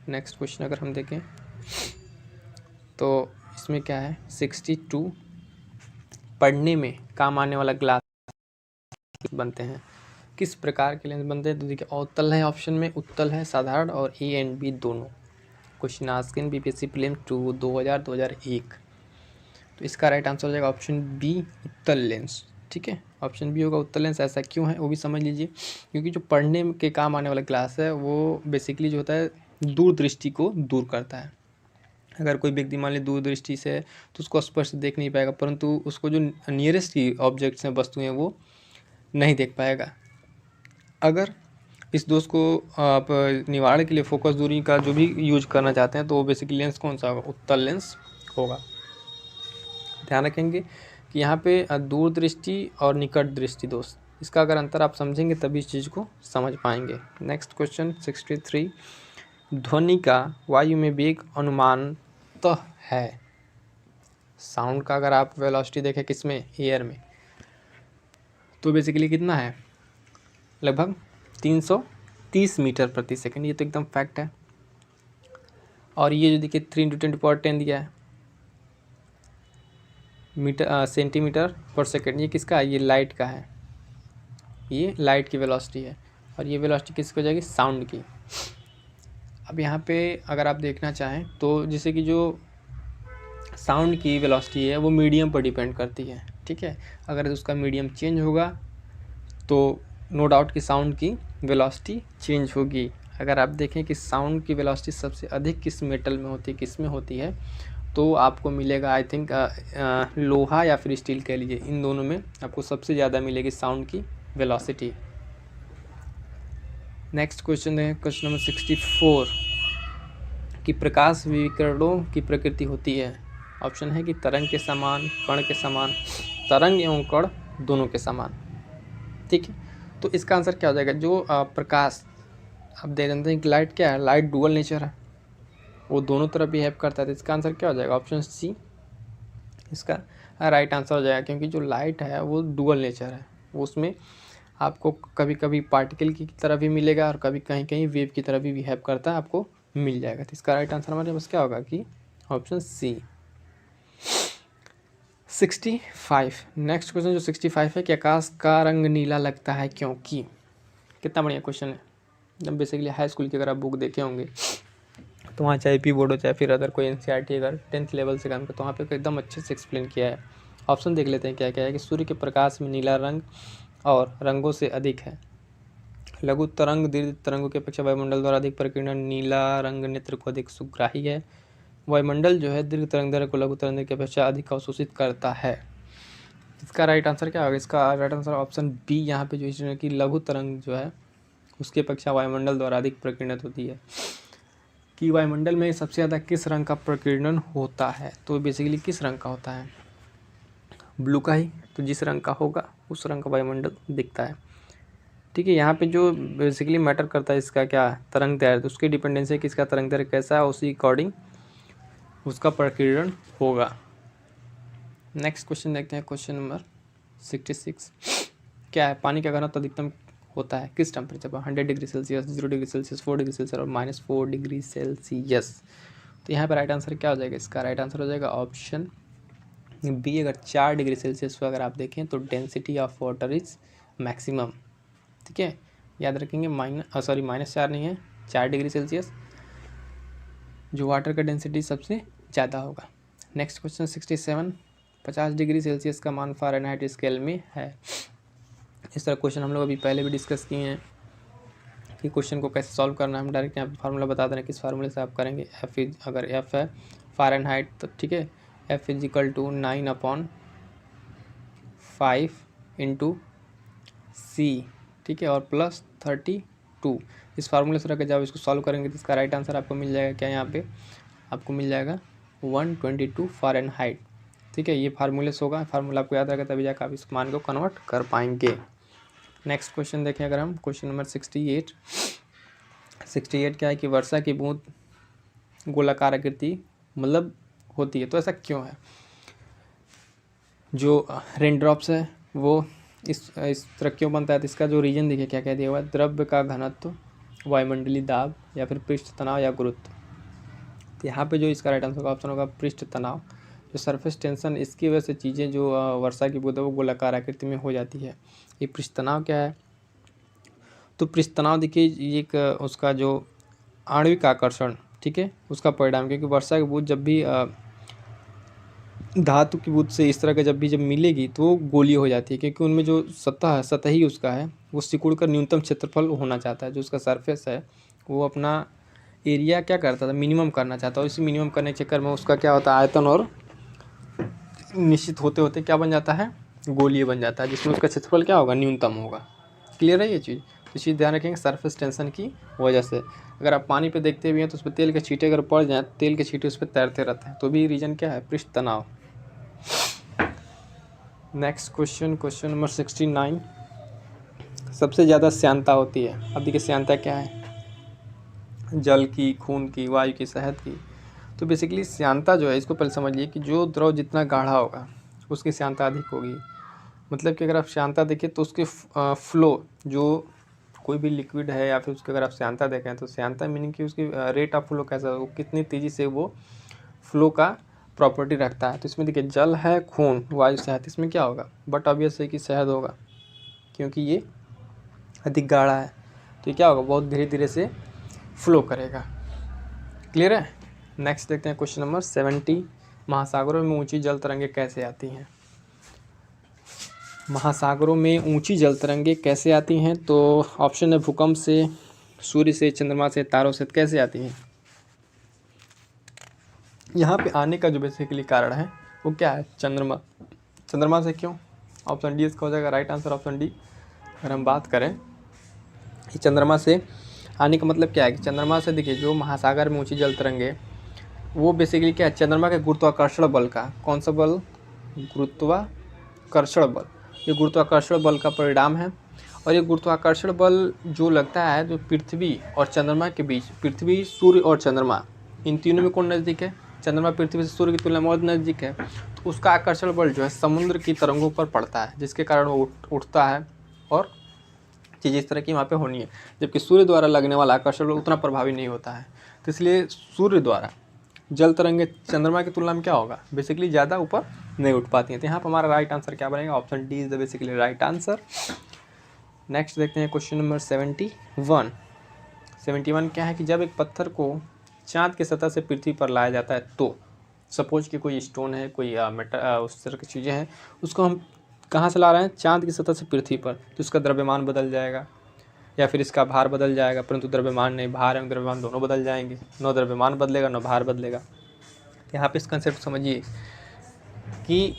नेक्स्ट क्वेश्चन अगर हम देखें तो इसमें क्या है 62, पढ़ने में काम आने वाला ग्लास बनते हैं, किस प्रकार के लेंस बनते हैं? तो देखिए अवतल है ऑप्शन में, उत्तल है, साधारण और ए एंड बी दोनों। Question asking BPSC prelims 2000-2001। तो इसका राइट आंसर हो जाएगा ऑप्शन बी, उत्तल लेंस, ठीक है, ऑप्शन बी होगा उत्तल लेंस। ऐसा क्यों है वो भी समझ लीजिए, क्योंकि जो पढ़ने के काम आने वाला ग्लास है वो बेसिकली जो होता है दूरदृष्टि को दूर करता है। अगर कोई व्यक्ति मान लीजिए दूरदृष्टि से है तो उसको स्पष्ट देख नहीं पाएगा, परंतु उसको जो नियरेस्ट की ऑब्जेक्ट्स हैं, वस्तुएं हैं, वो नहीं देख पाएगा। अगर इस दोष को आप निवारण के लिए फोकस दूरी का जो भी यूज करना चाहते हैं तो वो बेसिकली लेंस कौन सा होगा, उत्तल लेंस होगा। ध्यान रखेंगे कि यहाँ पे दूरदृष्टि और निकट दृष्टि दोष, इसका अगर अंतर आप समझेंगे तभी इस चीज़ को समझ पाएंगे। नेक्स्ट क्वेश्चन 63, ध्वनि का वायु में वेग अनुमानतः है। साउंड का अगर आप वेलोसिटी देखें किसमें, एयर में, तो बेसिकली कितना है, लगभग 330 मीटर प्रति सेकंड। ये तो एकदम फैक्ट है। और ये जो देखिए 3 × 10⁻10 दिया है मीटर सेंटीमीटर पर सेकंड, ये किसका है, ये लाइट का है, ये लाइट की वेलोसिटी है। और ये वेलोसिटी किसकी हो जाएगी, साउंड की। अब यहाँ पे अगर आप देखना चाहें तो जैसे कि जो साउंड की वेलोसिटी है वो मीडियम पर डिपेंड करती है, ठीक है। अगर उसका मीडियम चेंज होगा तो नो डाउट कि साउंड की वेलोसिटी चेंज होगी। अगर आप देखें कि साउंड की वेलोसिटी सबसे अधिक किस मेटल में होती है, किस में होती है, तो आपको मिलेगा आई थिंक लोहा या फिर स्टील कह लीजिए, इन दोनों में आपको सबसे ज़्यादा मिलेगी साउंड की वेलोसिटी। नेक्स्ट क्वेश्चन है क्वेश्चन नंबर 64 कि प्रकाश विकिरणों की प्रकृति होती है। ऑप्शन है कि तरंग के समान, कण के समान, तरंग एवं कण दोनों के समान, ठीक है। तो इसका आंसर क्या हो जाएगा, जो प्रकाश आप देख जानते हैं कि लाइट क्या है, लाइट डुअल नेचर है, वो दोनों तरफ बिहेव करता है। तो इसका आंसर क्या हो जाएगा, ऑप्शन सी इसका राइट आंसर हो जाएगा, क्योंकि जो लाइट है वो डुअल नेचर है, उसमें आपको कभी कभी पार्टिकल की तरह भी मिलेगा और कभी कहीं कहीं वेव की तरह भी बिहेव करता है, आपको मिल जाएगा। तो इसका राइट आंसर हमारे पास क्या होगा कि ऑप्शन सी। 65 नेक्स्ट क्वेश्चन जो 65 है कि आकाश का रंग नीला लगता है क्योंकि। कितना बढ़िया क्वेश्चन है। जब बेसिकली हाई स्कूल की अगर आप बुक देखे होंगे तो वहाँ चाहे पी बोर्ड हो चाहे फिर अदर कोई एनसीईआरटी अगर 10th लेवल से काम करते तो वहाँ पे एकदम अच्छे से एक्सप्लेन किया है। ऑप्शन देख लेते हैं क्या क्या है कि सूर्य के प्रकाश में नीला रंग और रंगों से अधिक है। लघु तरंग दीर्घ तरंगों की अपेक्षा वायुमंडल द्वारा अधिक प्रकीर्णन, नीला रंग नेत्र को अधिक सुग्राही है। वायुमंडल जो है दीर्घ तरंग दैर्घ्य को लघु तरंग की अपेक्षा अधिक अवशोषित करता है। इसका राइट आंसर क्या होगा, इसका राइट आंसर ऑप्शन बी यहाँ पे जो है कि लघु तरंग जो है उसकी अपेक्षा वायुमंडल द्वारा अधिक प्रकीर्णित होती है। कि वायुमंडल में सबसे ज़्यादा किस रंग का प्रकीर्णन होता है, तो बेसिकली किस रंग का होता है, ब्लू का ही। तो जिस रंग का होगा उस रंग का वायुमंडल दिखता है, ठीक है। यहाँ पे जो बेसिकली मैटर करता है इसका क्या, तरंग दैर्घ्य, तो उसकी डिपेंडेंसी है कि इसका तरंग दैर्घ्य कैसा है, उसी अकॉर्डिंग उसका प्रकीर्णन होगा। नेक्स्ट क्वेश्चन देखते हैं क्वेश्चन नंबर 66 क्या है, पानी का घनत्व अधिकतम होता है किस टेम्परेचर पर, 100 degree Celsius, 0 degree Celsius, 4 degree Celsius और -4 डिग्री सेल्सियस। तो यहाँ पर राइट आंसर क्या हो जाएगा, इसका राइट आंसर हो जाएगा ऑप्शन बी। अगर 4 डिग्री सेल्सियस पर अगर आप देखें तो density of water is maximum, ठीक है। याद रखेंगे -4 नहीं है, 4 डिग्री सेल्सियस जो वाटर का डेंसिटी सबसे ज़्यादा होगा। नेक्स्ट क्वेश्चन 67 50 डिग्री सेल्सियस का मान फ़ारेनहाइट स्केल में है। इस तरह क्वेश्चन हम लोग अभी पहले भी डिस्कस किए हैं कि क्वेश्चन को कैसे सॉल्व करना है। हम डायरेक्ट यहाँ पे फार्मूला बता दे रहे हैं, किस फार्मूले से आप करेंगे। एफ इज, अगर एफ है फ़ारेनहाइट तो ठीक है, F is equal to 9/5 × C, ठीक है, और प्लस 32। इस फार्मूले से रख के जब इसको सॉल्व करेंगे तो इसका राइट आंसर आपको मिल जाएगा क्या, यहाँ पे आपको मिल जाएगा 122 फ़ारेनहाइट, ठीक है। ये फार्मूले से होगा, फार्मूला आपको याद रहेगा तभी जाकर आप इस मान को कन्वर्ट कर पाएंगे। नेक्स्ट क्वेश्चन देखें अगर हम, क्वेश्चन नंबर 68 क्या है कि वर्षा की बूंद गोलाकार आकृति मतलब होती है, तो ऐसा क्यों है। जो रेन ड्रॉप्स है वो इस तरह क्यों बनता है, तो इसका जो रीजन देखिए क्या कह दिया हुआ है, द्रव्य का घनत्व, वायुमंडलीय दाब या फिर पृष्ठ तनाव या गुरुत्व। तो यहाँ पे जो इसका राइट आंसर का ऑप्शन होगा पृष्ठ तनाव। जो सरफेस टेंशन, इसकी वजह से चीज़ें जो वर्षा की बूंद है वो गोलाकार आकृति में हो जाती है। ये पृष्ठ तनाव क्या है, तो पृष्ठ तनाव देखिए एक उसका जो आणविक आकर्षण, ठीक है, उसका परिणाम, क्योंकि वर्षा की बूंद जब भी धातु की बूंद से इस तरह का जब मिलेगी तो वो गोलीय हो जाती है, क्योंकि उनमें जो सतही उसका है वो सिकुड़ कर न्यूनतम क्षेत्रफल होना चाहता है। जो उसका सरफेस है वो अपना एरिया क्या करता था, मिनिमम करना चाहता है, और इसी मिनिमम करने के चक्कर में उसका क्या होता है, आयतन और निश्चित होते होते क्या बन जाता है, गोलीय बन जाता है, जिसमें उसका क्षेत्रफल क्या होगा, न्यूनतम होगा। क्लियर है ये चीज़? तो चीज़ ध्यान रखेंगे सरफेस टेंशन की वजह से। अगर आप पानी पे देखते भी हैं तो उस पर तेल के छींटे अगर पड़ जाएँ, तेल के छींटे उस पर तैरते रहते हैं, तो भी रीजन क्या है, पृष्ठ तनाव। Next question, question number 69। सबसे ज़्यादा श्यानता होती है, अब देखिए श्यानता क्या है, जल की, खून की, वायु की, शहद की। तो बेसिकली श्यानता जो है, इसको पहले समझिए कि जो द्रव जितना गाढ़ा होगा उसकी श्यानता अधिक होगी। मतलब कि अगर आप श्यानता देखिए तो उसके फ्लो, जो कोई भी लिक्विड है या फिर उसकी अगर आप श्यानता देखें तो श्यानता मीनिंग कि उसकी रेट ऑफ फ्लो कैसा है, वो कितनी तेज़ी से वो फ्लो का प्रॉपर्टी रखता है। तो इसमें देखिए जल है, खून, वायु, शहद, इसमें क्या होगा, बट ऑब्वियस है कि शहद होगा, क्योंकि ये अधिक गाढ़ा है, तो ये क्या होगा, बहुत धीरे धीरे से फ्लो करेगा। क्लियर है? नेक्स्ट देखते हैं क्वेश्चन नंबर 70। महासागरों में ऊंची जल तरंगें कैसे आती हैं? महासागरों में ऊंची जल तरंगें कैसे आती हैं? तो ऑप्शन है भूकंप से, सूर्य से, चंद्रमा से, तारों से। कैसे आती हैं? यहाँ पे आने का जो बेसिकली कारण है वो क्या है, चंद्रमा। चंद्रमा से क्यों? ऑप्शन डी इसका हो जाएगा राइट आंसर, ऑप्शन डी। अगर हम बात करें कि चंद्रमा से आने का मतलब क्या है, कि चंद्रमा से देखिए जो महासागर में ऊंची जल तरंगे, वो बेसिकली क्या है, चंद्रमा के गुरुत्वाकर्षण बल का, कौन सा बल, गुरुत्वाकर्षण बल। ये गुरुत्वाकर्षण बल का परिणाम है। और ये गुरुत्वाकर्षण बल जो लगता है जो पृथ्वी और चंद्रमा के बीच, पृथ्वी, सूर्य और चंद्रमा, इन तीनों में कौन नज़दीक है, चंद्रमा पृथ्वी से सूर्य की तुलना में बहुत नज़दीक है। तो उसका आकर्षण बल जो है समुद्र की तरंगों पर पड़ता है, जिसके कारण वो उठता है और चीज़ इस तरह की वहाँ पे होनी है। जबकि सूर्य द्वारा लगने वाला आकर्षण बल उतना प्रभावी नहीं होता है। तो इसलिए सूर्य द्वारा जल तरंगे चंद्रमा की तुलना में क्या होगा, बेसिकली ज़्यादा ऊपर नहीं उठ पाती हैं। तो यहाँ पर हमारा राइट आंसर क्या बनेगा, option D is the basically right answer. Next देखते हैं क्वेश्चन नंबर 71। 71 क्या है कि जब एक पत्थर को चाँद की सतह से पृथ्वी पर लाया जाता है, तो सपोज कि कोई स्टोन है, कोई उस तरह की चीज़ें हैं, उसको हम कहाँ से ला रहे हैं, चाँद की सतह से पृथ्वी पर, तो इसका द्रव्यमान बदल जाएगा या फिर इसका भार बदल जाएगा, परंतु द्रव्यमान नहीं, भार एवं द्रव्यमान दोनों बदल जाएंगे। न द्रव्यमान बदलेगा न भार बदलेगा। यहाँ पे इस कंसेप्ट समझिए कि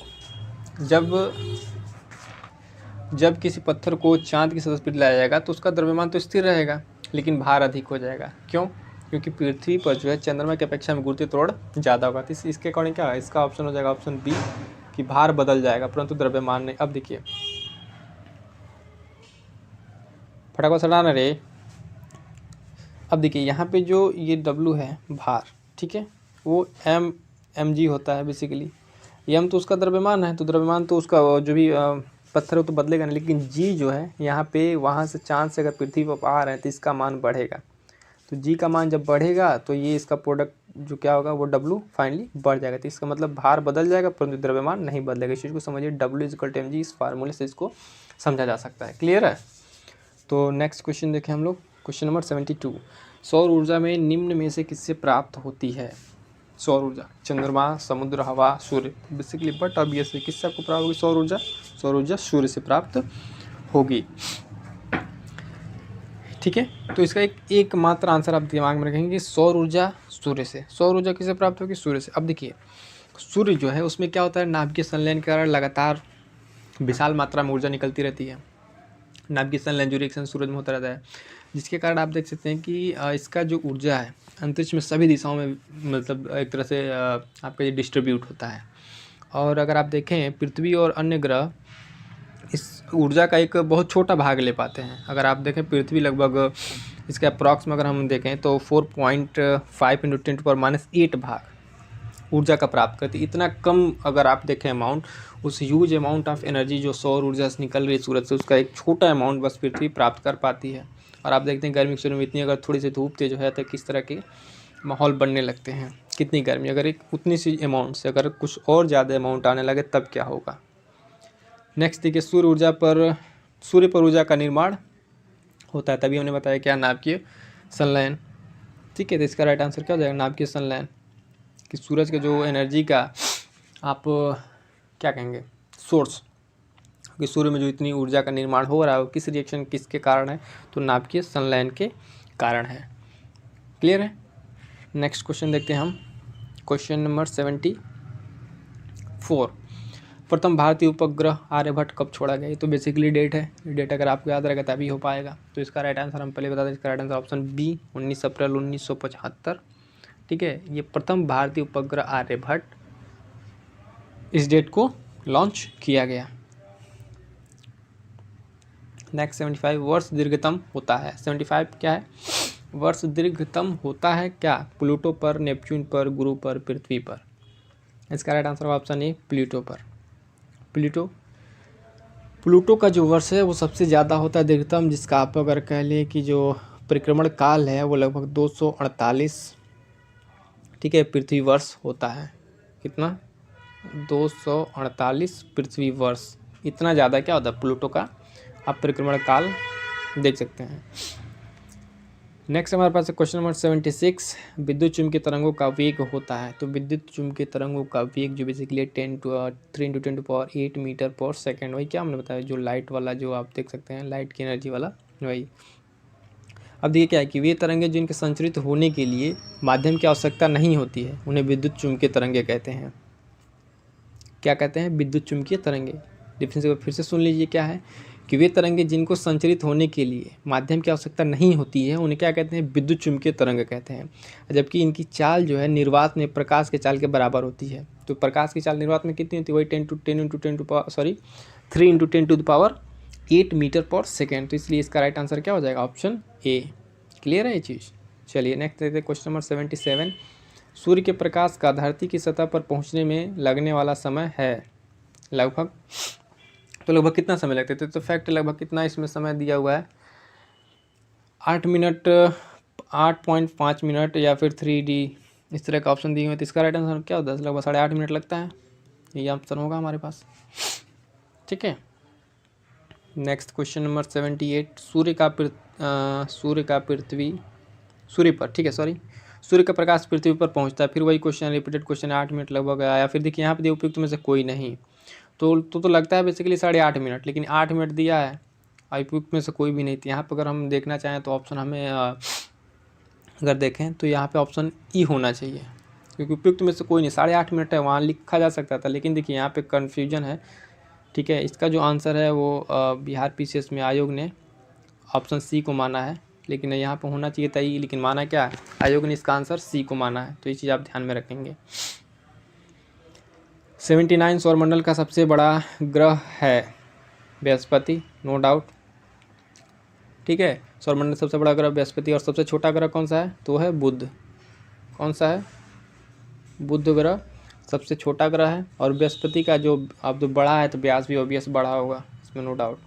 जब किसी पत्थर को चाँद की सतह पर लाया जाएगा तो उसका द्रव्यमान तो स्थिर रहेगा, लेकिन भार अधिक हो जाएगा। क्यों? क्योंकि पृथ्वी पर जो है चंद्रमा की अपेक्षा में गुरुत्वीय त्वरण ज़्यादा होगा। तो इसके अकॉर्डिंग क्या है, इसका ऑप्शन हो जाएगा ऑप्शन बी, कि भार बदल जाएगा परंतु द्रव्यमान नहीं। अब देखिए फटाफट हटाना रे। अब देखिए यहाँ पे जो ये W है भार, ठीक है, वो mg होता है बेसिकली। m तो उसका द्रव्यमान है, तो द्रव्यमान तो उसका जो भी पत्थर है तो बदलेगा नहीं, लेकिन g जो है यहाँ पे वहाँ से चाँद से अगर पृथ्वी पर आ रहे हैं तो इसका मान बढ़ेगा। तो g का मान जब बढ़ेगा तो ये इसका प्रोडक्ट जो क्या होगा वो W फाइनली बढ़ जाएगा। तो इसका मतलब भार बदल जाएगा परंतु द्रव्यमान नहीं बदलेगा। इस चीज़ को समझिए, W = mg, इस फार्मूले से इसको समझा जा सकता है। क्लियर है? तो नेक्स्ट क्वेश्चन देखें हम लोग, क्वेश्चन नंबर 72। सौर ऊर्जा में निम्न में से किससे प्राप्त होती है? सौर ऊर्जा, चंद्रमा, समुद्र, हवा, सूर्य। बेसिकली बट ऑब्वियसली किससे आपको प्राप्त होगी सौर ऊर्जा? सौर ऊर्जा सूर्य से प्राप्त होगी। ठीक है, तो इसका एक मात्र आंसर आप दिमाग में रखेंगे कि सौर ऊर्जा सूर्य से। सौर ऊर्जा किससे प्राप्त होगी? सूर्य से। अब देखिए सूर्य जो है उसमें क्या होता है, नाभिकीय संलयन के कारण लगातार विशाल मात्रा में ऊर्जा निकलती रहती है। नाभिकीय संलयन जो रिएक्शन सूरज में होता रहता है, जिसके कारण आप देख सकते हैं कि इसका जो ऊर्जा है अंतरिक्ष में सभी दिशाओं में मतलब एक तरह से आपका ये डिस्ट्रीब्यूट होता है। और अगर आप देखें पृथ्वी और अन्य ग्रह इस ऊर्जा का एक बहुत छोटा भाग ले पाते हैं। अगर आप देखें पृथ्वी लगभग इसके अप्रॉक्स में अगर हम देखें तो 4.5 × 10⁻8 भाग ऊर्जा का प्राप्त करती है। इतना कम अगर आप देखें अमाउंट, उस ह्यूज अमाउंट ऑफ एनर्जी जो सौर ऊर्जा से निकल रही है सूरज से, उसका एक छोटा अमाउंट बस पृथ्वी प्राप्त कर पाती है। और आप देखते हैं गर्मी के समय में इतनी अगर थोड़ी सी धूप तेज है तो किस तरह के माहौल बनने लगते हैं, कितनी गर्मी। अगर एक उतनी सी अमाउंट से अगर कुछ और ज़्यादा अमाउंट आने लगे तब क्या होगा। नेक्स्ट देखिए सूर्य पर ऊर्जा का निर्माण होता है, तभी हमने बताया क्या, नाभिकीय संलयन। ठीक है, तो इसका राइट आंसर क्या हो जाएगा, नाभिकीय संलयन। कि सूरज के जो एनर्जी का आप क्या कहेंगे, सोर्स, कि सूर्य में जो इतनी ऊर्जा का निर्माण हो रहा है वो किस रिएक्शन किसके कारण है, तो नाभिकीय संलयन के कारण है। क्लियर है। नेक्स्ट क्वेश्चन देखते हैं हम, क्वेश्चन नंबर 74। प्रथम भारतीय उपग्रह आर्यभट्ट कब छोड़ा गया? ये तो बेसिकली डेट है, डेट अगर आपको याद रहेगा तभी हो पाएगा। तो इसका राइट आंसर हम पहले बता दें, इसका राइट आंसर ऑप्शन बी 19 अप्रैल 1975। ठीक है, ये प्रथम भारतीय उपग्रह आर्यभट्ट, इस डेट को लॉन्च किया गया। नेक्स्ट 75, वर्ष दीर्घतम होता है। 75 क्या है, वर्ष दीर्घतम होता है क्या? प्लूटो पर, नेपच्यून पर, गुरु पर, पृथ्वी पर। इसका right answer option A Pluto पर। प्लूटो का जो वर्ष है वो सबसे ज़्यादा होता है दीर्घतम, जिसका आप अगर कह लें कि जो परिक्रमण काल है वो लगभग 248, ठीक है, पृथ्वी वर्ष होता है। कितना? 248 पृथ्वी वर्ष। इतना ज़्यादा क्या होता है प्लूटो का, आप परिक्रमण काल देख सकते हैं। नेक्स्ट हमारे पास क्वेश्चन नंबर 76, विद्युत चुम्बकीय तरंगों का वेग होता है। तो विद्युत चुम्बकीय तरंगों का वेग जो बेसिकली 3 × 10⁸ मीटर पर सेकेंड, वही क्या हमने बताया, जो लाइट वाला जो आप देख सकते हैं, लाइट की एनर्जी वाला वही। अब देखिए क्या है कि वे तरंगे जिनके संचरित होने के लिए माध्यम की आवश्यकता नहीं होती है उन्हें विद्युत चुम्बकीय तरंगे कहते हैं। क्या कहते हैं? विद्युत चुम्बकीय तरंगे। डिफरेंस फिर से सुन लीजिए, क्या है कि वे तरंगे जिनको संचरित होने के लिए माध्यम की आवश्यकता नहीं होती है उन्हें क्या कहते हैं? विद्युत चुम्बकीय तरंग कहते हैं। जबकि इनकी चाल जो है निर्वात में प्रकाश के चाल के बराबर होती है। तो प्रकाश की चाल निर्वात में कितनी होती है? वही 3 × 10⁸ मीटर पर सेकेंड। तो इसलिए इसका राइट आंसर क्या हो जाएगा? Option A. क्लियर है ये चीज़। चलिए नेक्स्ट देखते हैं क्वेश्चन नंबर 77, सूर्य के प्रकाश का धरती की सतह पर पहुँचने में लगने वाला समय है लगभग, तो लगभग कितना समय लगते थे? तो फैक्ट लगभग कितना इसमें समय दिया हुआ है, 8 मिनट, 8.5 मिनट या फिर 3D, इस तरह का ऑप्शन दिए हुए। तो इसका राइट आंसर क्या होता है? लगभग 8.5 मिनट लगता है, ये आंसर होगा हमारे पास। ठीक है। नेक्स्ट क्वेश्चन नंबर 78, सूर्य का प्रकाश पृथ्वी पर पहुंचता है। फिर वही क्वेश्चन, रिपीटेड क्वेश्चन, 8 मिनट लगभग आया। फिर देखिए यहाँ पे उपयुक्त में से कोई नहीं, तो लगता है बेसिकली 8.5 मिनट, लेकिन 8 मिनट दिया है, उपयुक्त में से कोई भी नहीं थी। यहाँ पर अगर हम देखना चाहें तो ऑप्शन हमें अगर देखें तो यहाँ पे ऑप्शन ई होना चाहिए, क्योंकि उपयुक्त में से कोई नहीं। 8.5 मिनट है, वहाँ लिखा जा सकता था, लेकिन देखिए यहाँ पे कन्फ्यूजन है। ठीक है, इसका जो आंसर है वो बिहार PCS में आयोग ने ऑप्शन सी को माना है, लेकिन यहाँ पर होना चाहिए था ई, लेकिन माना क्या है आयोग ने? इसका आंसर सी को माना है। तो ये चीज़ आप ध्यान में रखेंगे। 79, सौरमंडल का सबसे बड़ा ग्रह है बृहस्पति, नो डाउट। ठीक है, सौरमंडल सबसे बड़ा ग्रह बृहस्पति, और सबसे छोटा ग्रह कौन सा है? तो है बुध। कौन सा है? बुध ग्रह सबसे छोटा ग्रह है, और बृहस्पति का जो अब तो बड़ा है तो व्यास भी ऑब्वियस बड़ा होगा, इसमें नो डाउट।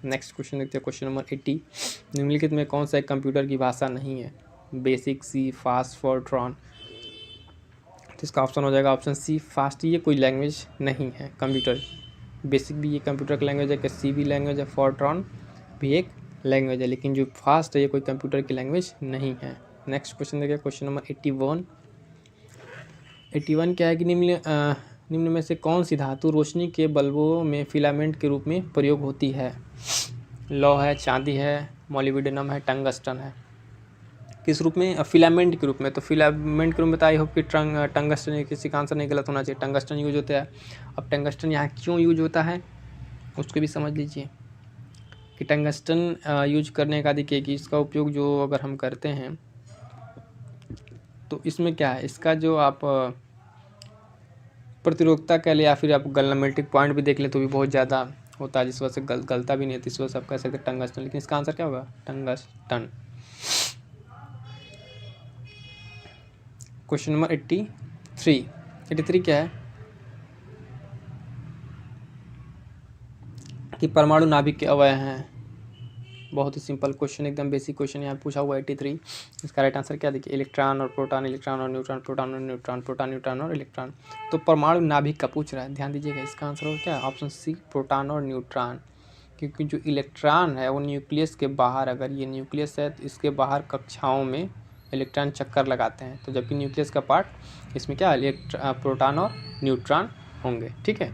नेक्स्ट क्वेश्चन देखते हैं, क्वेश्चन नंबर 80, निम्नलिखित में कौन सा एक कंप्यूटर की भाषा नहीं है? बेसिक, सी, फास्ट, फोर्ट्रॉन। इसका ऑप्शन हो जाएगा ऑप्शन सी फास्ट। ये कोई लैंग्वेज नहीं है कंप्यूटर की। बेसिक भी ये कंप्यूटर की लैंग्वेज है, कि सी भी लैंग्वेज है, फोर्ट्रॉन भी एक लैंग्वेज है, लेकिन जो फास्ट है ये कोई कंप्यूटर की लैंग्वेज नहीं है। नेक्स्ट क्वेश्चन देखिए, क्वेश्चन नंबर 81। 81 क्या है कि निम्न में से कौन सी धातु रोशनी के बल्बों में फिलामेंट के रूप में प्रयोग होती है? लौह है, चांदी है, मोलिब्डेनम है, टंगस्टन है। किस रूप में? फिलामेंट के रूप में। तो फिलामेंट के रूप में तो आई होप कि टंगस्टन, किसी का आंसर नहीं गलत होना चाहिए, टंगस्टन यूज होता है। अब टंगस्टन यहाँ क्यों यूज होता है उसको भी समझ लीजिए, कि टंगस्टन यूज करने का देखिए कि इसका उपयोग जो अगर हम करते हैं तो इसमें क्या है, इसका जो आप प्रतिरोधकता कह ले या फिर आप मेल्टिंग पॉइंट भी देख ले तो भी बहुत ज़्यादा होता है, जिस वजह से गलता भी नहीं होती, इस वजह से आप कह सकते हैं टंगस्टन। लेकिन इसका आंसर क्या होगा? टंगस्टन। क्वेश्चन नंबर 83 क्या है कि परमाणु नाभिक के अवयव हैं। बहुत ही सिंपल क्वेश्चन, एकदम बेसिक क्वेश्चन यहाँ पूछा हुआ 83। इसका राइट आंसर क्या देखिए, इलेक्ट्रॉन और प्रोटॉन, इलेक्ट्रॉन और न्यूट्रॉन, प्रोटॉन और न्यूट्रॉन, प्रोटॉन, न्यूट्रॉन और इलेक्ट्रॉन। तो परमाणु नाभिक का पूछ रहा है, ध्यान दीजिएगा। इसका आंसर होगा क्या? ऑप्शन सी प्रोटॉन और न्यूट्रॉन। क्योंकि जो इलेक्ट्रॉन है वो न्यूक्लियस के बाहर, अगर ये न्यूक्लियस है तो इसके बाहर कक्षाओं में इलेक्ट्रॉन चक्कर लगाते हैं, तो जबकि न्यूक्लियस का पार्ट इसमें क्या है, प्रोटॉन और न्यूट्रॉन होंगे। ठीक है,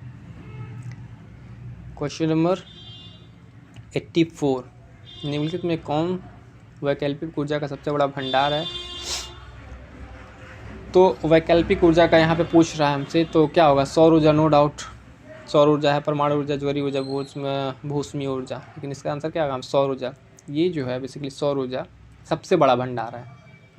क्वेश्चन नंबर 84, निम्नलिखित में कौन वैकल्पिक ऊर्जा का सबसे बड़ा भंडार है? तो वैकल्पिक ऊर्जा का यहाँ पे पूछ रहा है हमसे, तो क्या होगा? सौर ऊर्जा, नो डाउट सौर ऊर्जा है, परमाणु ऊर्जा, ज्वरीय ऊर्जा, भूस्मी ऊर्जा, लेकिन इसका आंसर क्या होगा? सौर ऊर्जा। ये जो है बेसिकली सौर ऊर्जा सबसे बड़ा भंडार है,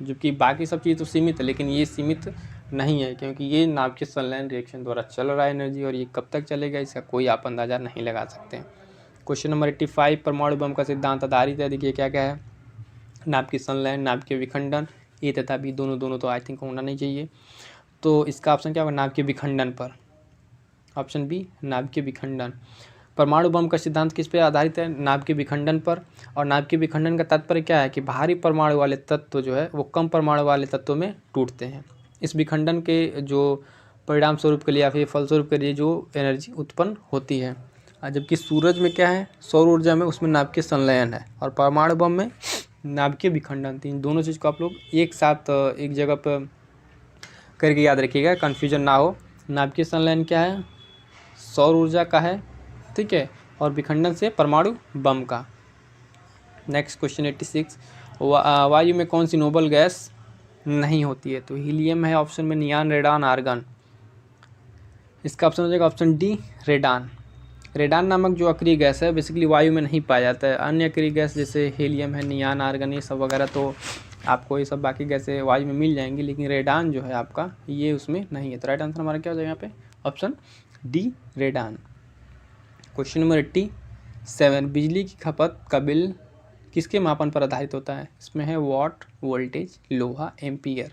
जबकि बाकी सब चीज़ तो सीमित है, लेकिन ये सीमित नहीं है, क्योंकि ये नाभिकीय संलयन रिएक्शन द्वारा चल रहा है एनर्जी, और ये कब तक चलेगा इसका कोई आप अंदाज़ा नहीं लगा सकते हैं। क्वेश्चन नंबर 85, परमाणु बम का सिद्धांत आधारित है। देखिए क्या क्या है? नाभिकीय संलयन, नाभिकीय विखंडन, ए तथा बी दोनों तो आई थिंक होना नहीं चाहिए, तो इसका ऑप्शन क्या होगा? नाभिकीय विखंडन पर, ऑप्शन बी नाभिकीय विखंडन। परमाणु बम का सिद्धांत किस पे आधारित है? नाभिकीय विखंडन पर। और नाभिकीय विखंडन का तात्पर्य क्या है? कि भारी परमाणु वाले तत्व जो है वो कम परमाणु वाले तत्वों में टूटते हैं। इस विखंडन के जो परिणाम स्वरूप के लिए या फिर फलस्वरूप के लिए जो एनर्जी उत्पन्न होती है, जबकि सूरज में क्या है? सौर ऊर्जा में उसमें नाभिकीय संलयन है, और परमाणु बम में नाभिकीय विखंडन। तो इन दोनों चीज़ को आप लोग एक साथ एक जगह पर करके याद रखिएगा, कन्फ्यूजन ना हो। नाभिकीय संलयन क्या है? सौर ऊर्जा का है, ठीक है, और विखंडन से परमाणु बम का। नेक्स्ट क्वेश्चन 86, वायु में कौन सी नोबल गैस नहीं होती है? तो हीलियम है ऑप्शन में, नियान, रेडान, आर्गन। इसका ऑप्शन हो जाएगा ऑप्शन डी, रेडान। रेडान नामक जो अक्रिय गैस है बेसिकली वायु में नहीं पाया जाता है। अन्य अक्रिय गैस जैसे हीलियम है, नियान, आर्गन, ये सब वगैरह तो आपको ये सब बाकी गैसें वायु में मिल जाएंगी, लेकिन रेडान जो है आपका ये उसमें नहीं है। तो राइट आंसर हमारा क्या हो जाएगा यहाँ पे? Option D, radon. Question number 87, बिजली की खपत का बिल किसके मापन पर आधारित होता है? इसमें है वाट, वोल्टेज, लोहा, एम्पियर।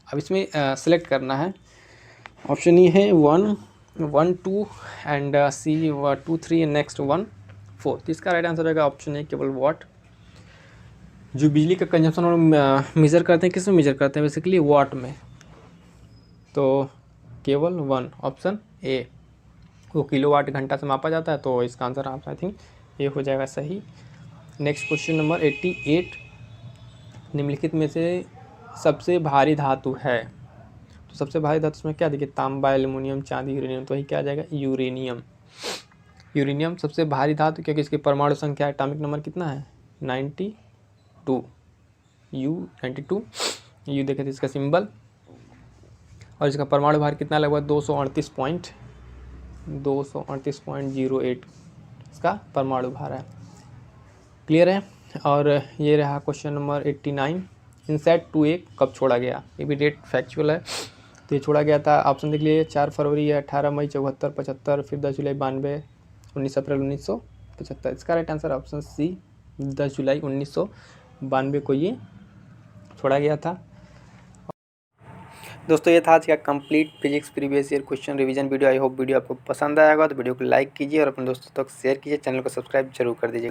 अब इसमें सेलेक्ट करना है। ऑप्शन ई है 1, 1, 2 एंड सी 2, 3 एंड नेक्स्ट 1, 4। तो इसका राइट आंसर रहेगा ऑप्शन ए, केवल वाट। जो बिजली का कंजम्पशन हम मेज़र करते हैं, किस में मेज़र करते हैं? बेसिकली वाट में, तो केवल 1, ऑप्शन ए, वो किलोवाट घंटा से मापा जाता है, तो इसका आंसर आप आई थिंक ये हो जाएगा सही। नेक्स्ट क्वेश्चन नंबर 88, निम्नलिखित में से सबसे भारी धातु है? तो सबसे भारी धातु में क्या? देखिए तांबा, एल्युमिनियम, चांदी, यूरेनियम, तो वही क्या आ जाएगा? यूरेनियम। यूरेनियम सबसे भारी धातु, क्योंकि इसकी परमाणु संख्या, एटॉमिक नंबर कितना है? 92, U92, यू देखे थे इसका सिंबल, और इसका परमाणु भार कितना? लगभग 238.08 इसका परमाणु भार है। क्लियर है? और ये रहा क्वेश्चन नंबर 89, इनसैट 2A कब छोड़ा गया? ये भी डेट फैक्चुअल है, तो ये छोड़ा गया था, ऑप्शन देख लीजिए, 4 फरवरी, 18 मई, 74, 75, फिर 10 जुलाई 92, 19 अप्रैल 1975। इसका राइट आंसर ऑप्शन सी, 10 जुलाई 1992 को ये छोड़ा गया था। दोस्तों ये था आज का complete physics previous year question revision video. I hope video आपको पसंद आएगा, तो वीडियो को लाइक कीजिए और अपने दोस्तों तक शेयर कीजिए, चैनल को सब्सक्राइब जरूर कर दीजिए।